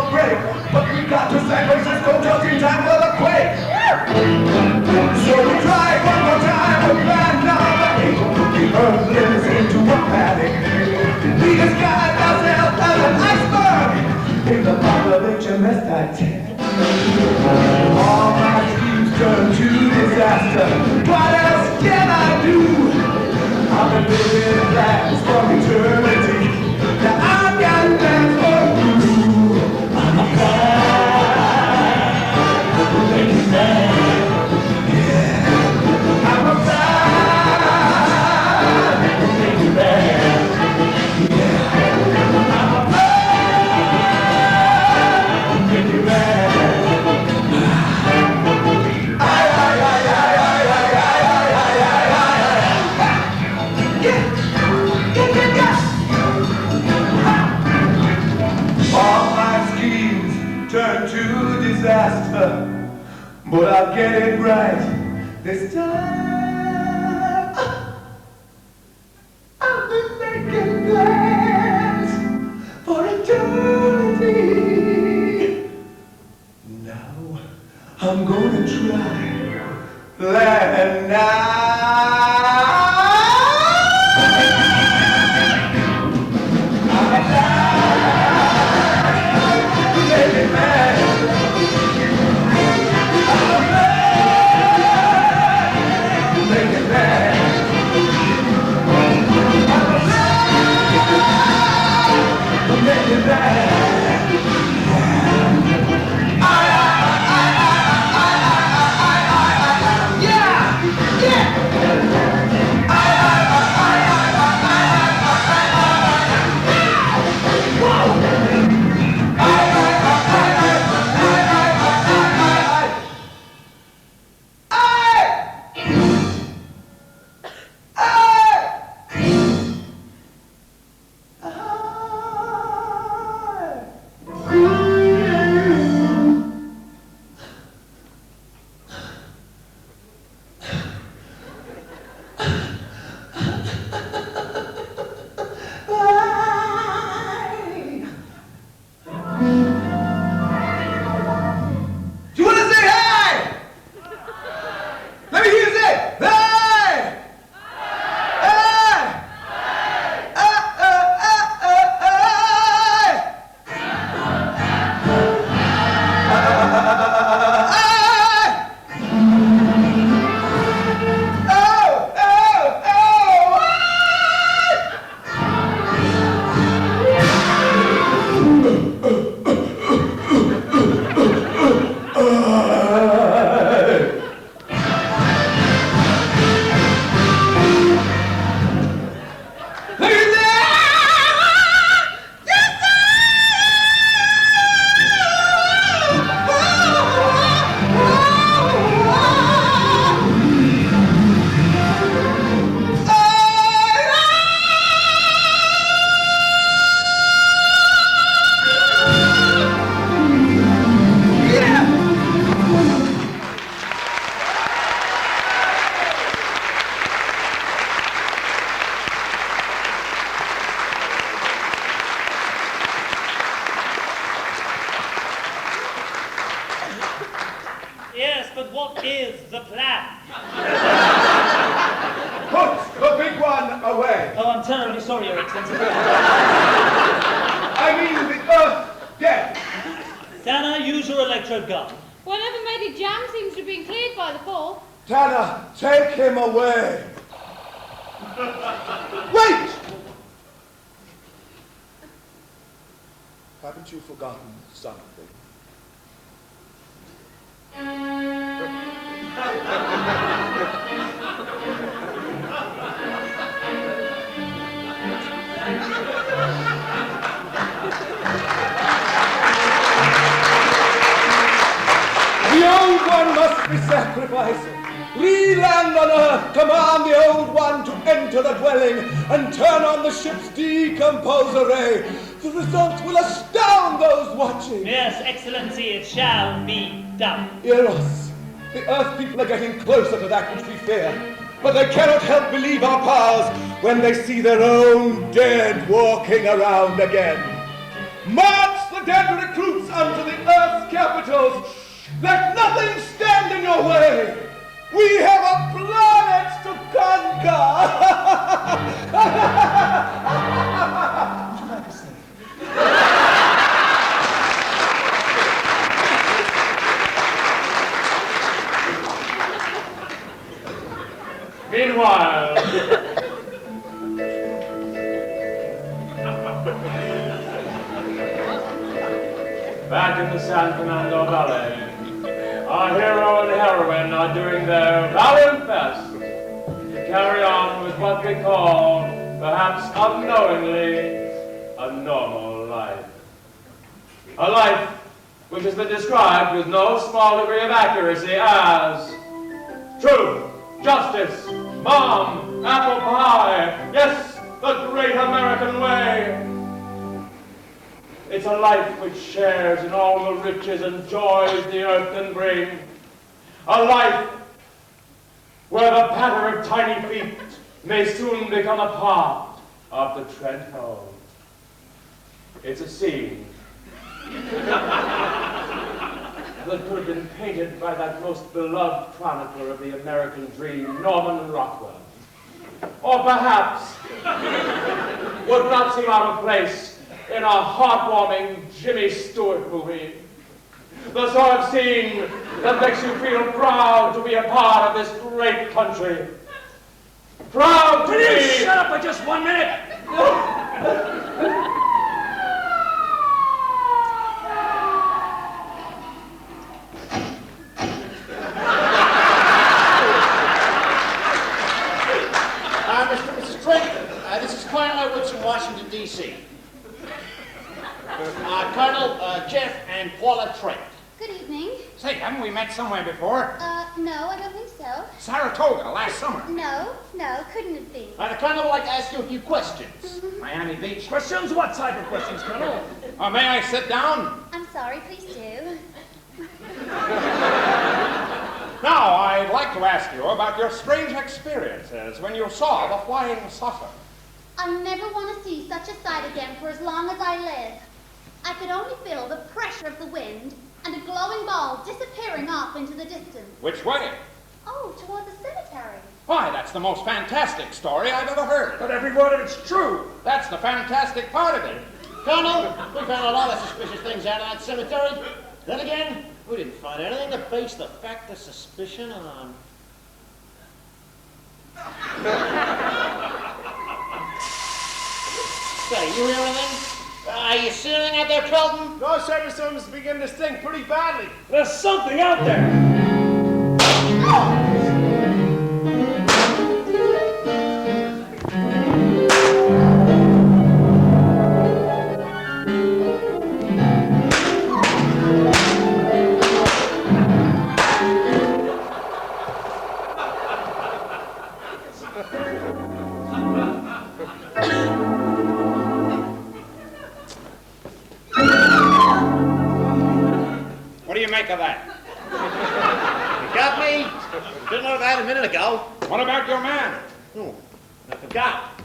break. But we got to San Francisco just in time for the quake. So we tried one more time with plan number 8. The earth lives into a panic. We disguised ourselves as an iceberg in the bottom of HMS Titanic. All my schemes turn to disaster. What else can I do? I've been living plans for eternity. Now I've got plans for you. I'm a fan. Make you mad. Yeah. I'm a fan. Make you mad. Yeah. I'm a fan. Make you mad. Turn to disaster, but I'll get it right this time. I've been making plans for eternity. Now I'm gonna try land now. Yes, but what is the plan? Put the big one away. Oh, I'm terribly sorry, Your Excellency. I mean the Earth dead. Tanner, use your electrode gun. Whatever made it jam seems to have been cleared by the fall. Tanner, take him away. Wait! Haven't you forgotten something? The old one must be sacrificed. Re-land on Earth, command the old one to enter the dwelling and turn on the ship's decomposer ray. The result will astound those watching. Yes, Excellency, it shall be done. Eros, the Earth people are getting closer to that which we fear, but they cannot help believe our powers when they see their own dead walking around again. March the dead recruits unto the earth's capitals. Let nothing stand in your way. We have a planet to conquer. Meanwhile, back in the San Fernando Valley, our hero and heroine are doing their valiant best to carry on with what we call, perhaps unknowingly, a normal life. A life which has been described with no small degree of accuracy as truth, justice, mom, apple pie, yes, the great American way. It's a life which shares in all the riches and joys the earth can bring. A life where the patter of tiny feet may soon become a part of the tread home. It's a scene that could have been painted by that most beloved chronicler of the American dream, Norman Rockwell. Or perhaps would not seem out of place in a heartwarming Jimmy Stewart movie. The sort of scene that makes you feel proud to be a part of this great country. Proud to Will be... you shut up for just 1 minute? Mr. and Mrs. Trent, this is Colonel Edwards from Washington, D.C. Colonel Jeff and Paula Trent. Good evening. Say, haven't we met somewhere before? No, I don't think so. Saratoga, last summer. No, couldn't it be? The Colonel would like to ask you a few questions. Miami Beach. Questions? What type of questions, Colonel? May I sit down? I'm sorry, please do. Now, I'd like to ask you about your strange experiences when you saw the flying saucer. I never want to see such a sight again for as long as I live. I could only feel the pressure of the wind and a glowing ball disappearing off into the distance. Which way? Oh, toward the cemetery. Why, that's the most fantastic story I've ever heard. But every word of it's true. That's the fantastic part of it. Colonel, we found a lot of suspicious things out of that cemetery. Then again, we didn't find anything to base the fact of suspicion on. Say, you hear anything? You see anything out there, Pelton? No, sir, something's beginning to stink pretty badly. There's something out there. What do you make of that? You got me? Didn't know that a minute ago. What about your man? Oh, I forgot.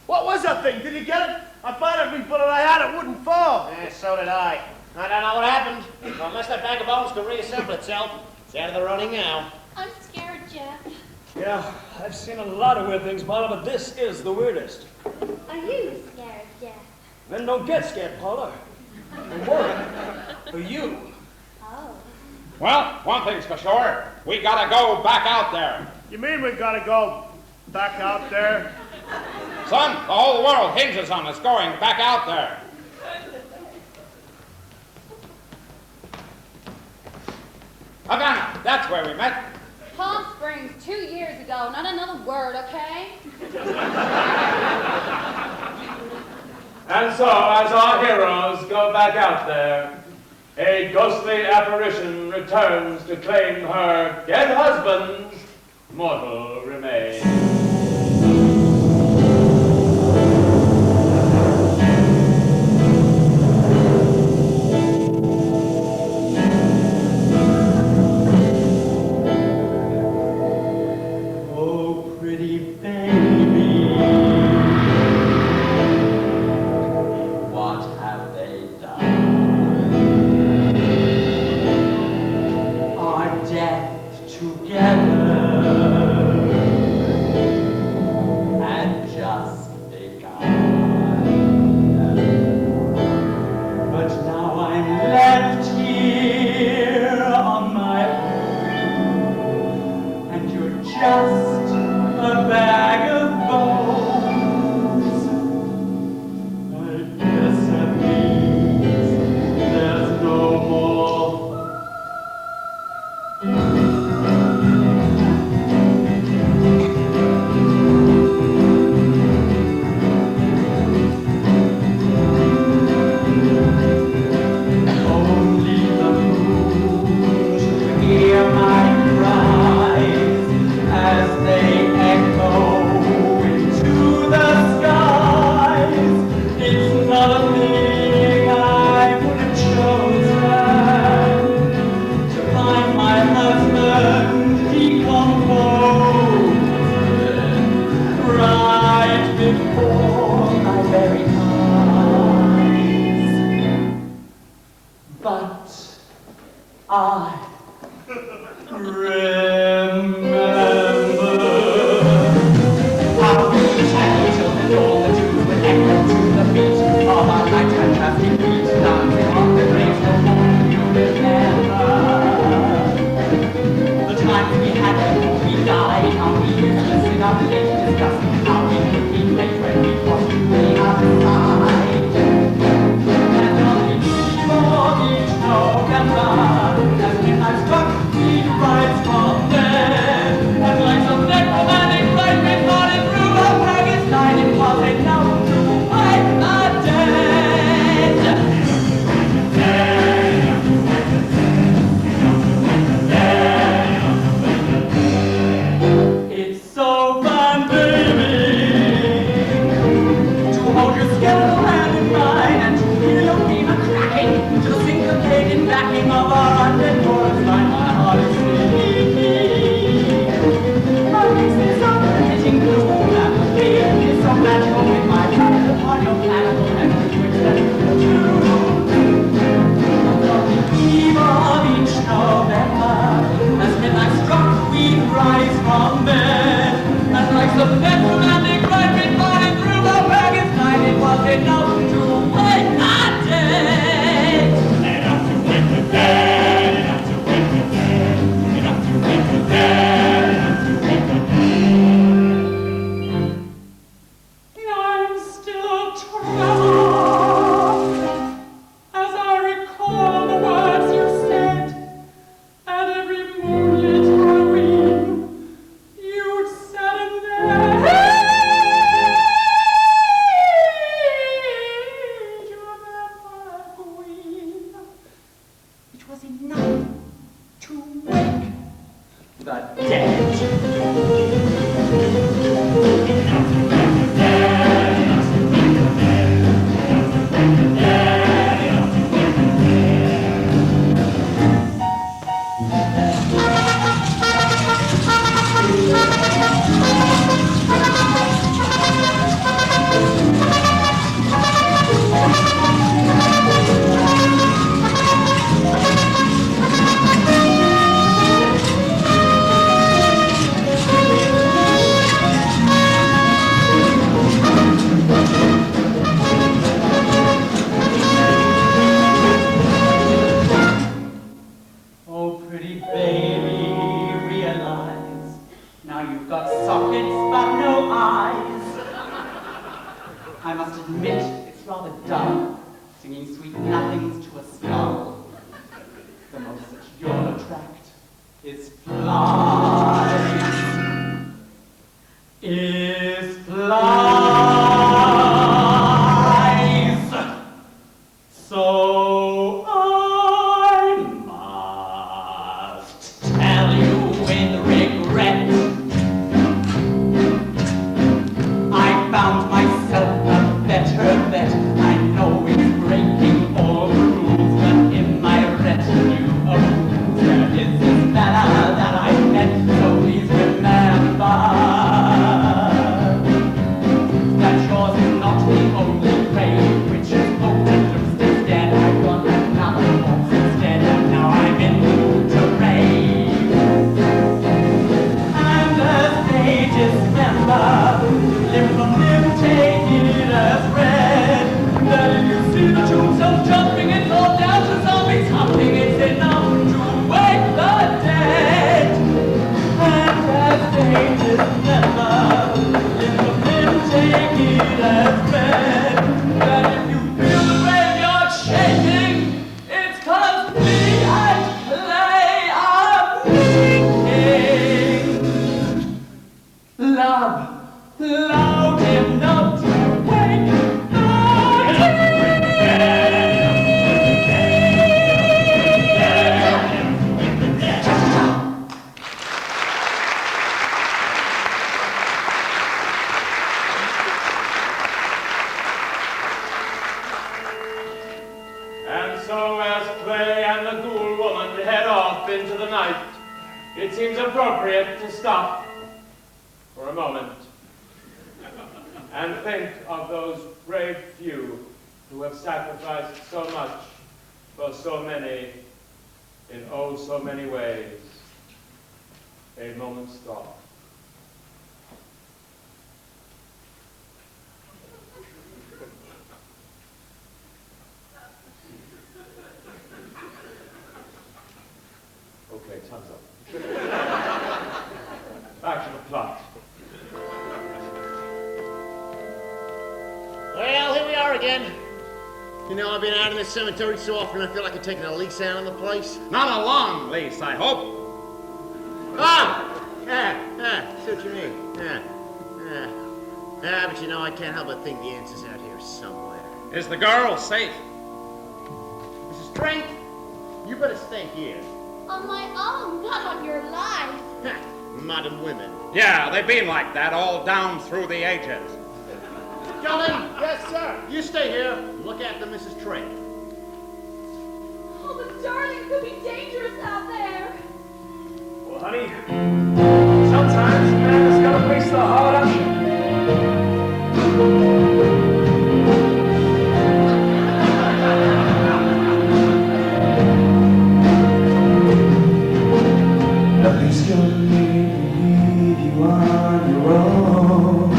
What was that thing? Did you get it? I thought every bullet I had, it wouldn't fall. Yeah, so did I. I don't know what happened. Well, unless that bag of bones can reassemble itself, it's out of the running now. I'm scared, Jeff. Yeah, I've seen a lot of weird things, Paula, but this is the weirdest. Are you scared, Jeff? Then don't get scared, Paula. I'm worried for you. Oh. Well, one thing's for sure. We gotta go back out there. You mean we gotta go back out there? Son, the whole world hinges on us going back out there. Havana, that's where we met. Palm Springs 2 years ago, not another word, okay? And so, as our heroes go back out there, a ghostly apparition returns to claim her dead husband's mortal remains. Oh, pretty baby, echo to the beat of our light fantastic beat, dancing on the great home you remember. The times we had before we died, how we used to sit up late discussing how we could be late when we crossed the other side. And on the eve of each November, as midnight struck, we'd rise from bed, and like some necromantic light we parted through a pagan night. It was enough to wake the dead. It's so fun, baby, to hold your skeletal hand in mine and to hear your femur cracking to the syncopated backing of our undead chorus line. My heart is singing. My face is up, hitting gloom and the feeling is so magical with my hand upon your clavicle and the twitch that you do. On the eve of each November, as midnight struck, we'd rise from bed, and like some necromantic rite we'd party through the pagan's night. It was enough to wake the dead. Enough to wake the dead. Enough to wake the dead. Enough to wake the dead. Enough to wake the dead. I'm still troubled as I recall the words you said at every moonlit Halloween. You'd said in there, you're never queen. It was enough to wake the dead. Oh, pretty baby, realize now you've got sockets but no eyes. I must admit it's rather dull, singing sweet nothings to a skull. The most that you'll attract is flies. Is flies. So I must tell you with regret, I found myself a better bet. I know it's breaking all the rules, but in my retinue of fools there is this fella that I met. So please remember that yours is not the only grave which is open to instead. I've got another corpse instead, and now I'm in the mood to rave. And as they dismember, limb from limb, take it as read, that if you see the tombstone jumping, it's all down to zombies hopping. It's enough to wake the dead. And as they dismember, limb from limb, take it as read, that if you feel the graveyard shaking, it's 'cause we and clay are winking. Love, loud enough to wake the And so as Clay and the ghoul woman head off into the night, it seems appropriate to stop for a moment and think of those brave few who have sacrificed so much for so many in oh so many ways. A moment's thought. Well, here we are again. You know, I've been out in this cemetery so often I feel like I'm taking a lease out on the place. Not a long lease, I hope. See what you mean. But you know, I can't help but think the answer's out here somewhere. Is the girl safe? Mrs. Trent, you better stay here. On my own, not on your life. Modern women. Yeah, they've been like that all down through the ages. Gentlemen! Yes, sir. You stay here. Look after Mrs. Trent. Oh, but darling, it could be dangerous out there. Well, honey, sometimes a man has got to face the hard option. Nothing's gonna make me leave you on your own.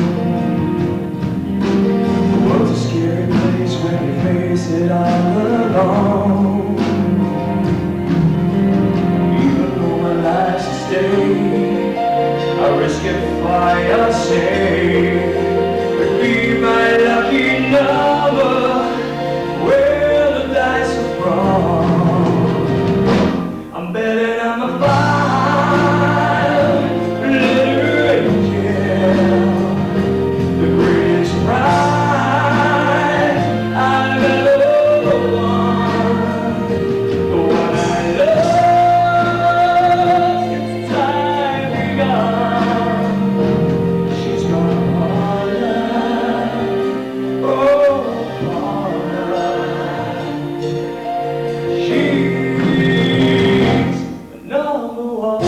The world's a scary place when you face it all alone. Even though my life's a stake, I risk it for your sake. But be my lucky number where the dice are thrown. I'm betting I'm a 5-letter angel, the greatest prize I've ever won. The one I love since time begun. She's my partner, oh partner. She's the number one.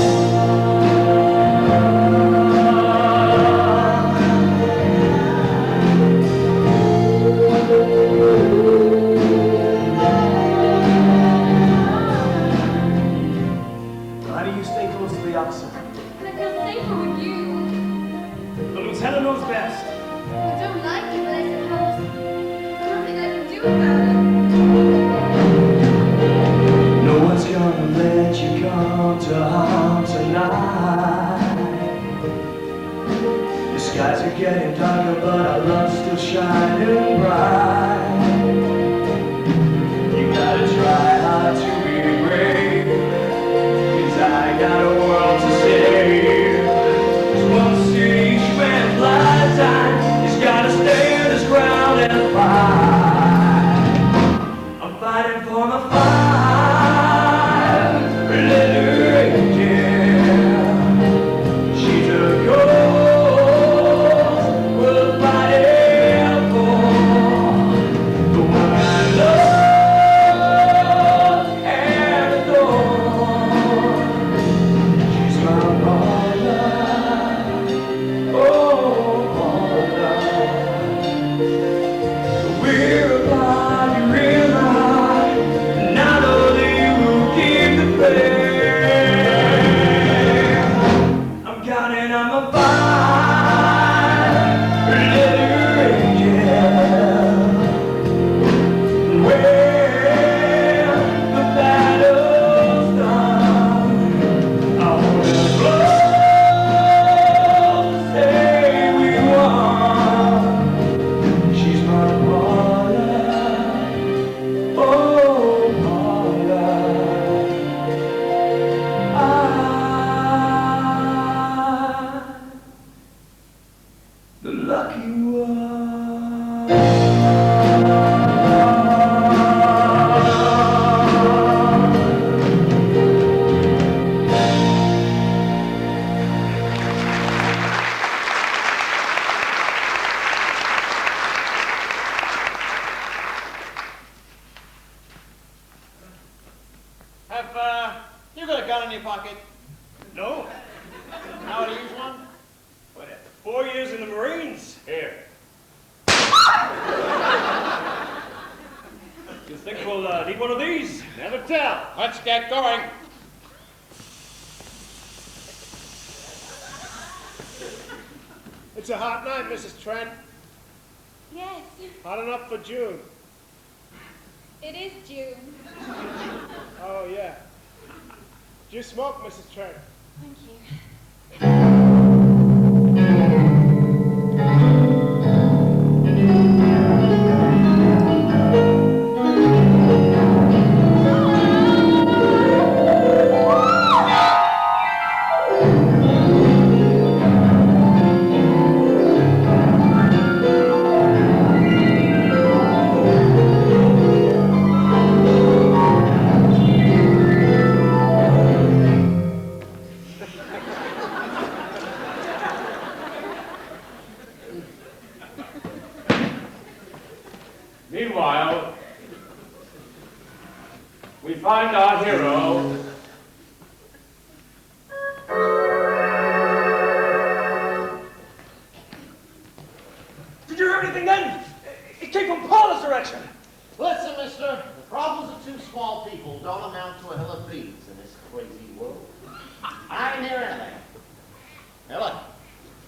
How do you stay close to the officer? I feel safer with you. The lieutenant knows best. I don't like you, but I suppose there's nothing I can do about it. No one's gonna let you come to harm tonight. The skies are getting darker, but our love's still shining bright. You gotta try hard to be brave, 'cause I got a world to save. There's one each man's lifetime. He's gotta stand his ground and fight. I'm fighting for my 5-letter angel. She's a cause worth fighting for. The one I love and adore. She's my partner, oh partner. We're a body real high, not only will keep the faith. I'm counting on my 5-letter angel. When the battle's done, I hold it close to say we won. She's my partner, oh partner. I'm the lucky Have you got a gun in your pocket? No. Know how to use one? What, 4 years in the Marines? Here. You think we'll need one of these? Never tell. Let's get going. It's a hot night, Mrs. Trent. Yes, Hot enough for June. it is June. Oh, yeah. Do you smoke, Mrs. Trent? Thank you. Meanwhile, we find our hero. Did you hear anything then? It came from Paula's direction. Listen, mister, the problems of two small people don't amount to a hill of beans in this crazy world. I didn't hear anything. Hey, look,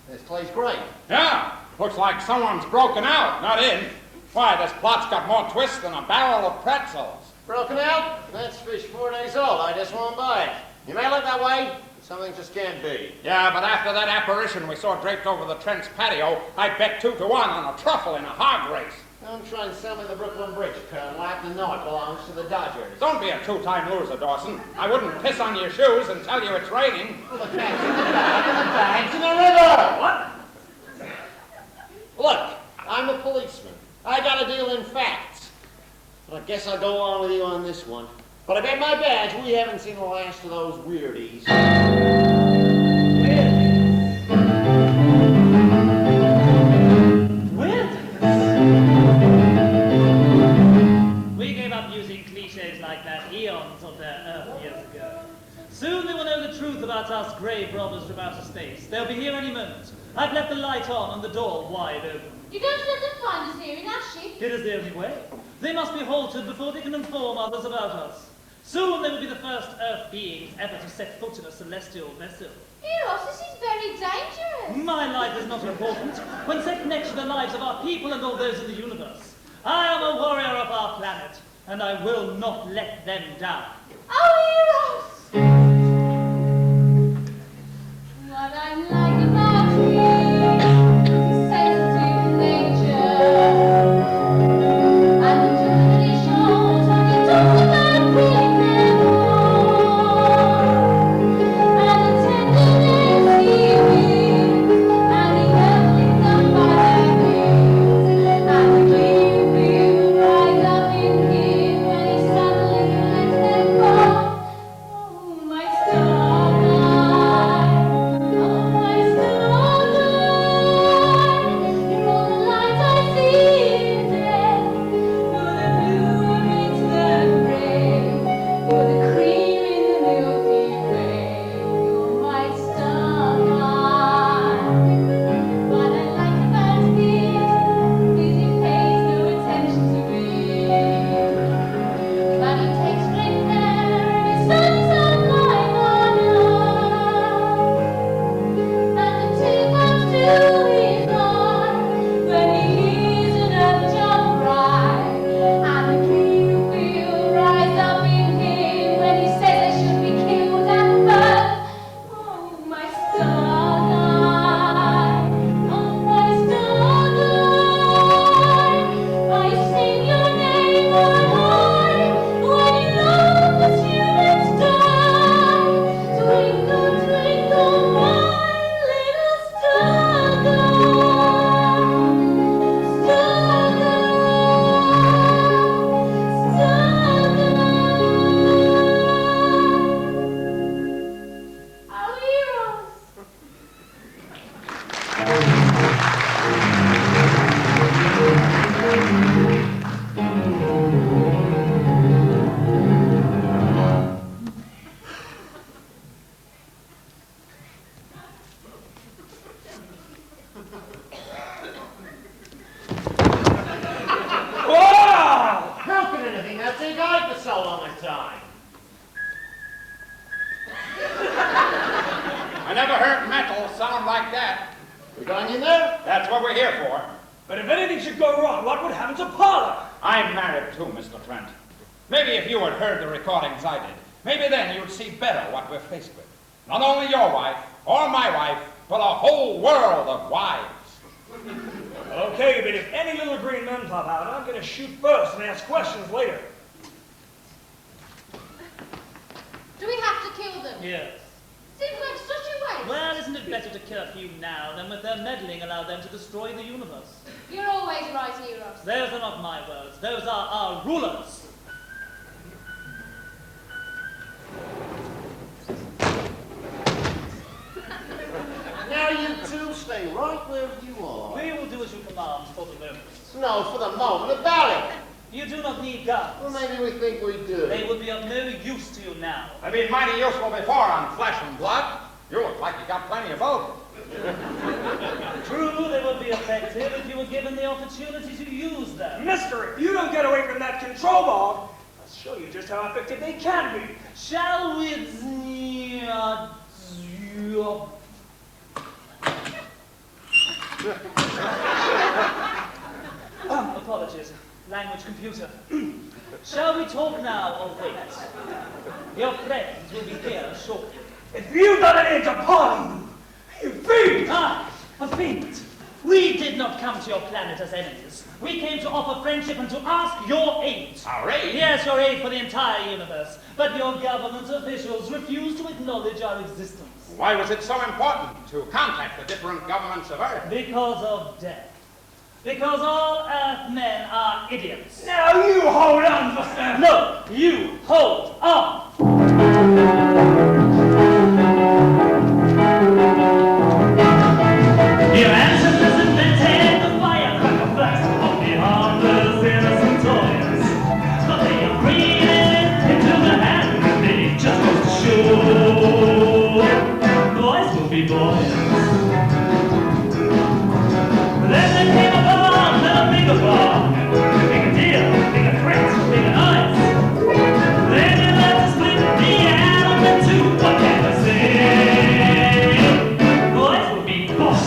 this place great. Yeah, looks like someone's broken out, not in. Why, this plot's got more twists than a barrel of pretzels. Broken out? That's fish 4 days old. I just won't buy it. You may look that way, but something just can't be. Yeah, but after that apparition we saw draped over the Trent's patio, I bet 2 to 1 on a truffle in a hog race. Don't try and sell me the Brooklyn Bridge, Colonel. I have to know it belongs to the Dodgers. Don't be a 2-time loser, Dawson. I wouldn't piss on your shoes and tell you it's raining. Well, the cat's in the bag and the bag's in the river! What? Look, I'm the policeman. I got to deal in facts. But I guess I'll go along with you on this one. But I bet my badge we haven't seen the last of those weirdies. We gave up using cliches like that eons of their earth years ago. Soon they will know the truth about us grave robbers from outer space. They'll be here any moment. I've left the light on and the door wide open. You're going to let them find us here in our ship? It is the only way. They must be halted before they can inform others about us. Soon they will be the first Earth beings ever to set foot in a celestial vessel. Eros, this is very dangerous. My life is not important when set next to the lives of our people and all those in the universe. I am a warrior of our planet, and I will not let them down. Oh, Eros! What I like about you is sensitive nature. And the journey shows when you talk about feeling them more. And the tenderness he gives, and the earthling done by their wings, and the clear view rise up in him when he suddenly lets them fall. Oh, my starlight, oh, my starlight, you're all the light I see in day. You're the blue amidst the gray, you're the cream in the Milky Way. You're my starlight. What I like about him is he pays no attention to me. But he takes great care of his sun's sunlight on earth. And the tear comes to his heart when he hears an earth jump cry. And the clear feel rise up in him when he says they should be killed at birth. Oh, my starlight, oh, my starlight, I sing your name on high when you love the students die. Twinkle, twinkle, my little starlight, starlight. Oh, Eros. Wow! How could anything that big hide for so long a time? I never heard metal sound like that. We going in there? That's what we're here for. But if anything should go wrong, what would happen to Paula? I'm married too, Mr. Trent. Maybe if you had heard the recordings I did, maybe then you'd see better what we're faced with. Not only your wife, or my wife, but a whole world of wives. Okay, but if any little green men pop out, I'm gonna shoot first and ask questions later. Do we have to kill them? Yes. Seems like such a waste. Well, isn't it better to curfew now than with their meddling allow them to destroy the universe? You're always right, Eros. Those are not my words. Those are our rulers. Now you two stay right where you are. We will do as you command for the moment. Snows for the moment a valley. You do not need guns. Well, maybe we think we do. They would be of no use to you now. I've been mighty useful before on flesh and blood. You look like you got plenty of both. True, they would be effective if you were given the opportunity to use them. Mister, if you don't get away from that control box, I'll show you just how effective they can be. Shall we... Apologies. Language computer. Shall we talk now or wait? Your friends will be here shortly. If you done it to pardon, you fiend! Ah, a fiend. We did not come to your planet as enemies. We came to offer friendship and to ask your aid. Our aid? Yes, your aid for the entire universe. But your government officials refuse to acknowledge our existence. Why was it so important to contact the different governments of Earth? Because of death. Because all Earthmen are idiots. Now you hold on, Buster! No, you hold on! Your ancestors invented the firecracker first, only harmless innocent toys. But they are breathing into the hand grenade, just goes to show. Boys will be boys. Then there came a bomb, then a bigger bomb. Bigger deal, bigger threat, bigger noise. Then you learn to split the atom in two. What can I say? Boys will be boys.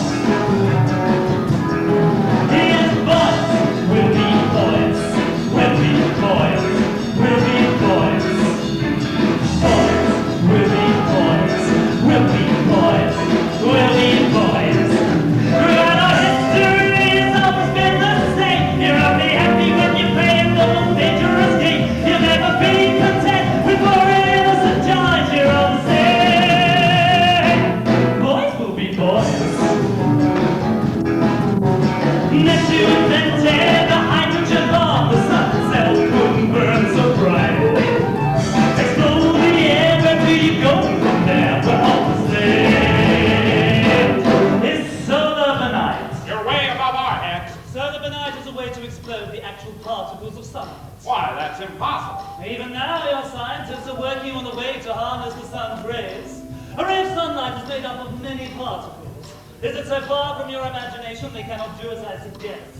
Yes, boys will be boys. Will be boys. Will be boys. Boys will be boys. Will be boys. Will be boys. Throughout our history, it's always been the same. You're only happy when you play a double dangerous game. You'll never be content with more innocent joys. You're all the same. Boys will be boys. Next you invented the hydrogen bomb. The sun cell couldn't burn so bright. Explode the air, where do you go from there? We're all the same. It's solar-benite. You're way above our heads. Solar-benite is a way to explode the actual particles of sunlight. Why, that's impossible. Even now, your scientists are working on a way to harness the sun's rays. A ray of sunlight is made up of many particles. Is it so far from your imagination they cannot do as I suggest?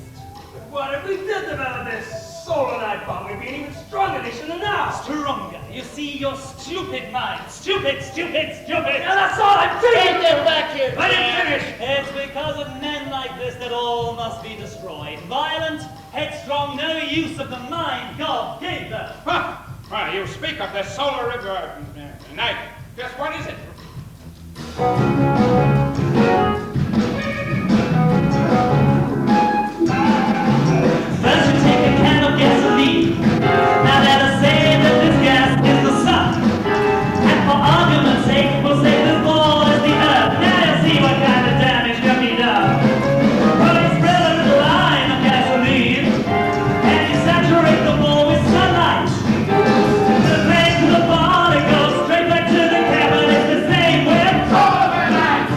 What if we did develop this solar night bomb? We'd be an even stronger nation than now. Stronger. You see, your stupid mind. Stupid, stupid, stupid. Now that's all I'm saying! Get back here, Let him finish! It's because of men like this that all must be destroyed. Violent, headstrong, no use of the mind God gave them. Huh. Well, you speak of the solar night. Just what is it? First you take a can of gasoline. Now let us say that this gas is the sun. And for argument's sake, we'll say this ball is the earth. Now you see what kind of damage can be done. Well, you spread a little line of gasoline, and you saturate the ball with sunlight. The flame to the ball, it goes straight back to the cabin. It's the same with solar-benite.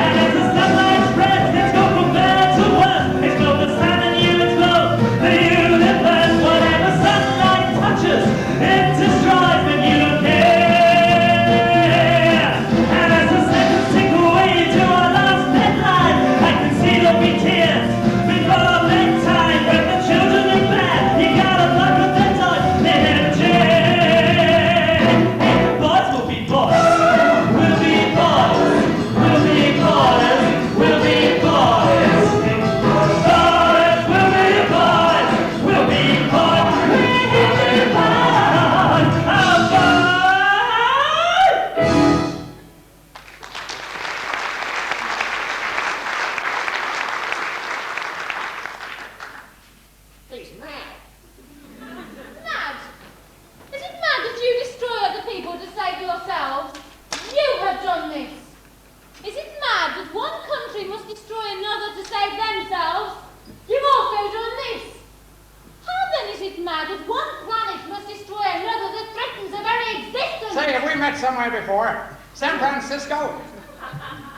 And as the sunlight spreads, it's go from bad to worse. Explode the sun and you explode the universe. Whatever sunlight touches, it destroys, but you don't care. And as the seconds tick away to our last deadline, I can see there'll be tears before bedtime. When the children are glad, you gotta lock up their toys in a chair. And boys will be boys. We'll be boys. We'll be boys. We'll be boys. Boys, we'll be boys. We'll be boys. We'll be boys. Oh, boys. He's mad. Mad? Is it mad that you destroy other people to save yourselves? You have done this. Is it mad that one country must destroy another to save themselves? You've also done this. How then is it mad that one planet must destroy another that threatens their very existence? Say, have we met somewhere before? San Francisco?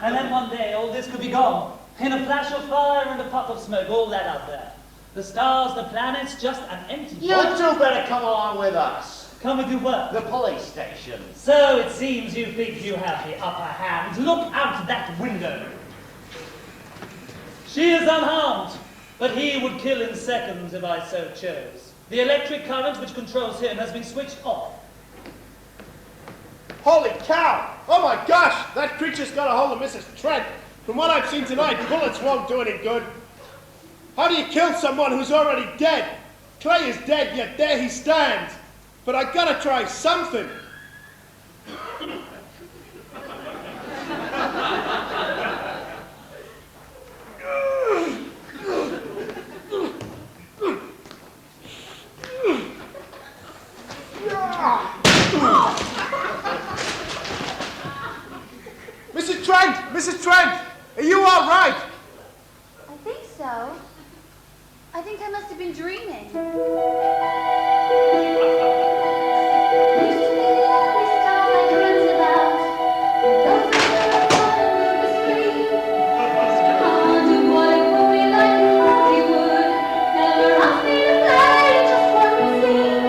And then one day, all this could be gone. In a flash of fire and a puff of smoke, all that out there. The stars, the planets, just an empty You two better come along with us. Come with your work. The police station. So it seems you think you have the upper hand. Look out that window. She is unharmed, but he would kill in seconds if I so chose. The electric current which controls him has been switched off. Holy cow! Oh my gosh! That creature's got a hold of Mrs. Trent. From what I've seen tonight, bullets won't do any good. How do you kill someone who's already dead? Clay is dead, yet there he stands. But I gotta try something. Mrs. Trent! Mrs. Trent! Are you all right? I think so. I think I must have been dreaming. Used to be the only star I dreamt about. Those are the street. I wondered what it would be like in Hollywood. Never asked me to play just one scene.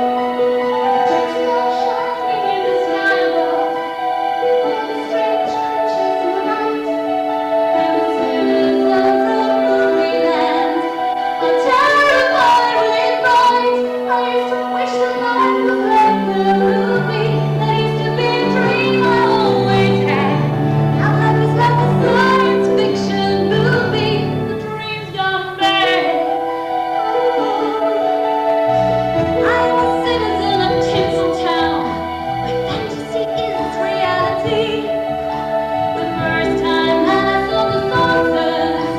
Just star shining in the sky above. All the strange creatures in the night. And the citizens of movie land are terrified when it bright. I used to wish that life was like the movie. That used to be a dream I always had. Now life is like a science fiction movie. The dream's gone bad. I am a citizen of Tinseltown, where fantasy is reality. The first time that I saw the saucers,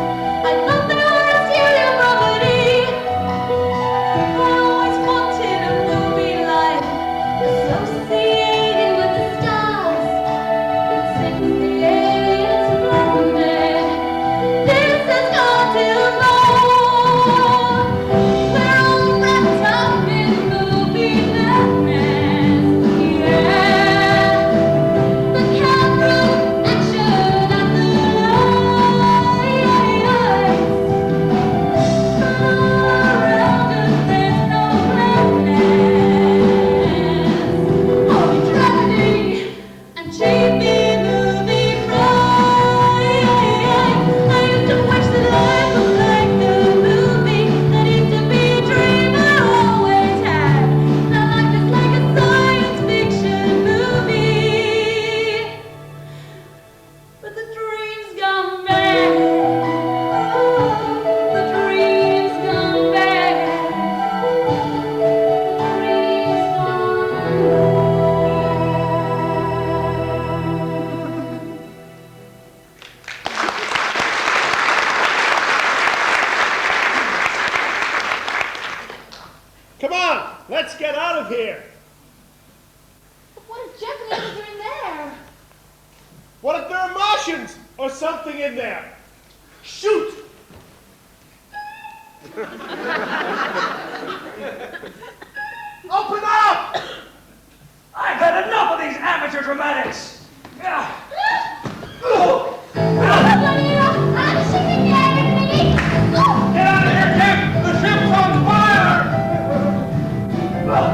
I thought they were a stereo property. I always wanted a movie life associated with the stars. But since the aliens have landed, this has gone too far. We're all wrapped up in movie madness, yeah. The camera, action, and the lights. But all around us there's no gladness. Only tragedy and cheapy movie pride. I used to wish that life was like the movie. That used to be a dream I always had. Now life is like a science fiction movie. But the dream's gone bad. Oh, the dream's gone bad. The dream's gone Come on, let's get out of here. But what is Jeff and the others doing there? What if there are Martians or something in there? Shoot! Open up! I've had enough of these amateur dramatics. Yeah. Get out of here, Jim! The ship's on fire! Well,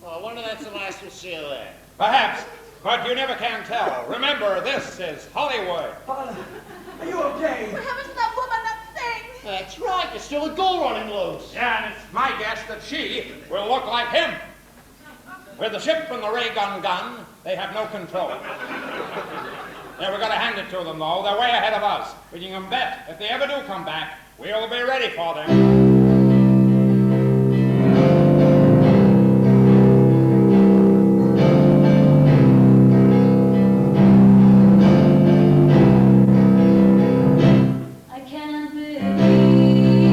I wonder that's the last we'll see of that. Perhaps, but you never can tell. Remember, this is Hollywood. Are you okay? What happened to that woman, that thing? That's right, there's still a goal running loose. Yeah, and it's my guess that she will look like him. With the ship and the ray gun, they have no control. Yeah, we've got to hand it to them, though. They're way ahead of us. But you can bet, if they ever do come back, we'll be ready for them. I can't believe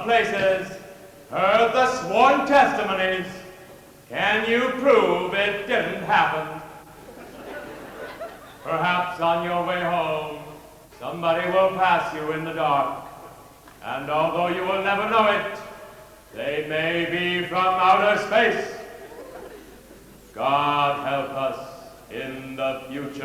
places, heard the sworn testimonies. Can you prove it didn't happen? Perhaps on your way home, somebody will pass you in the dark, and although you will never know it, they may be from outer space. God help us in the future.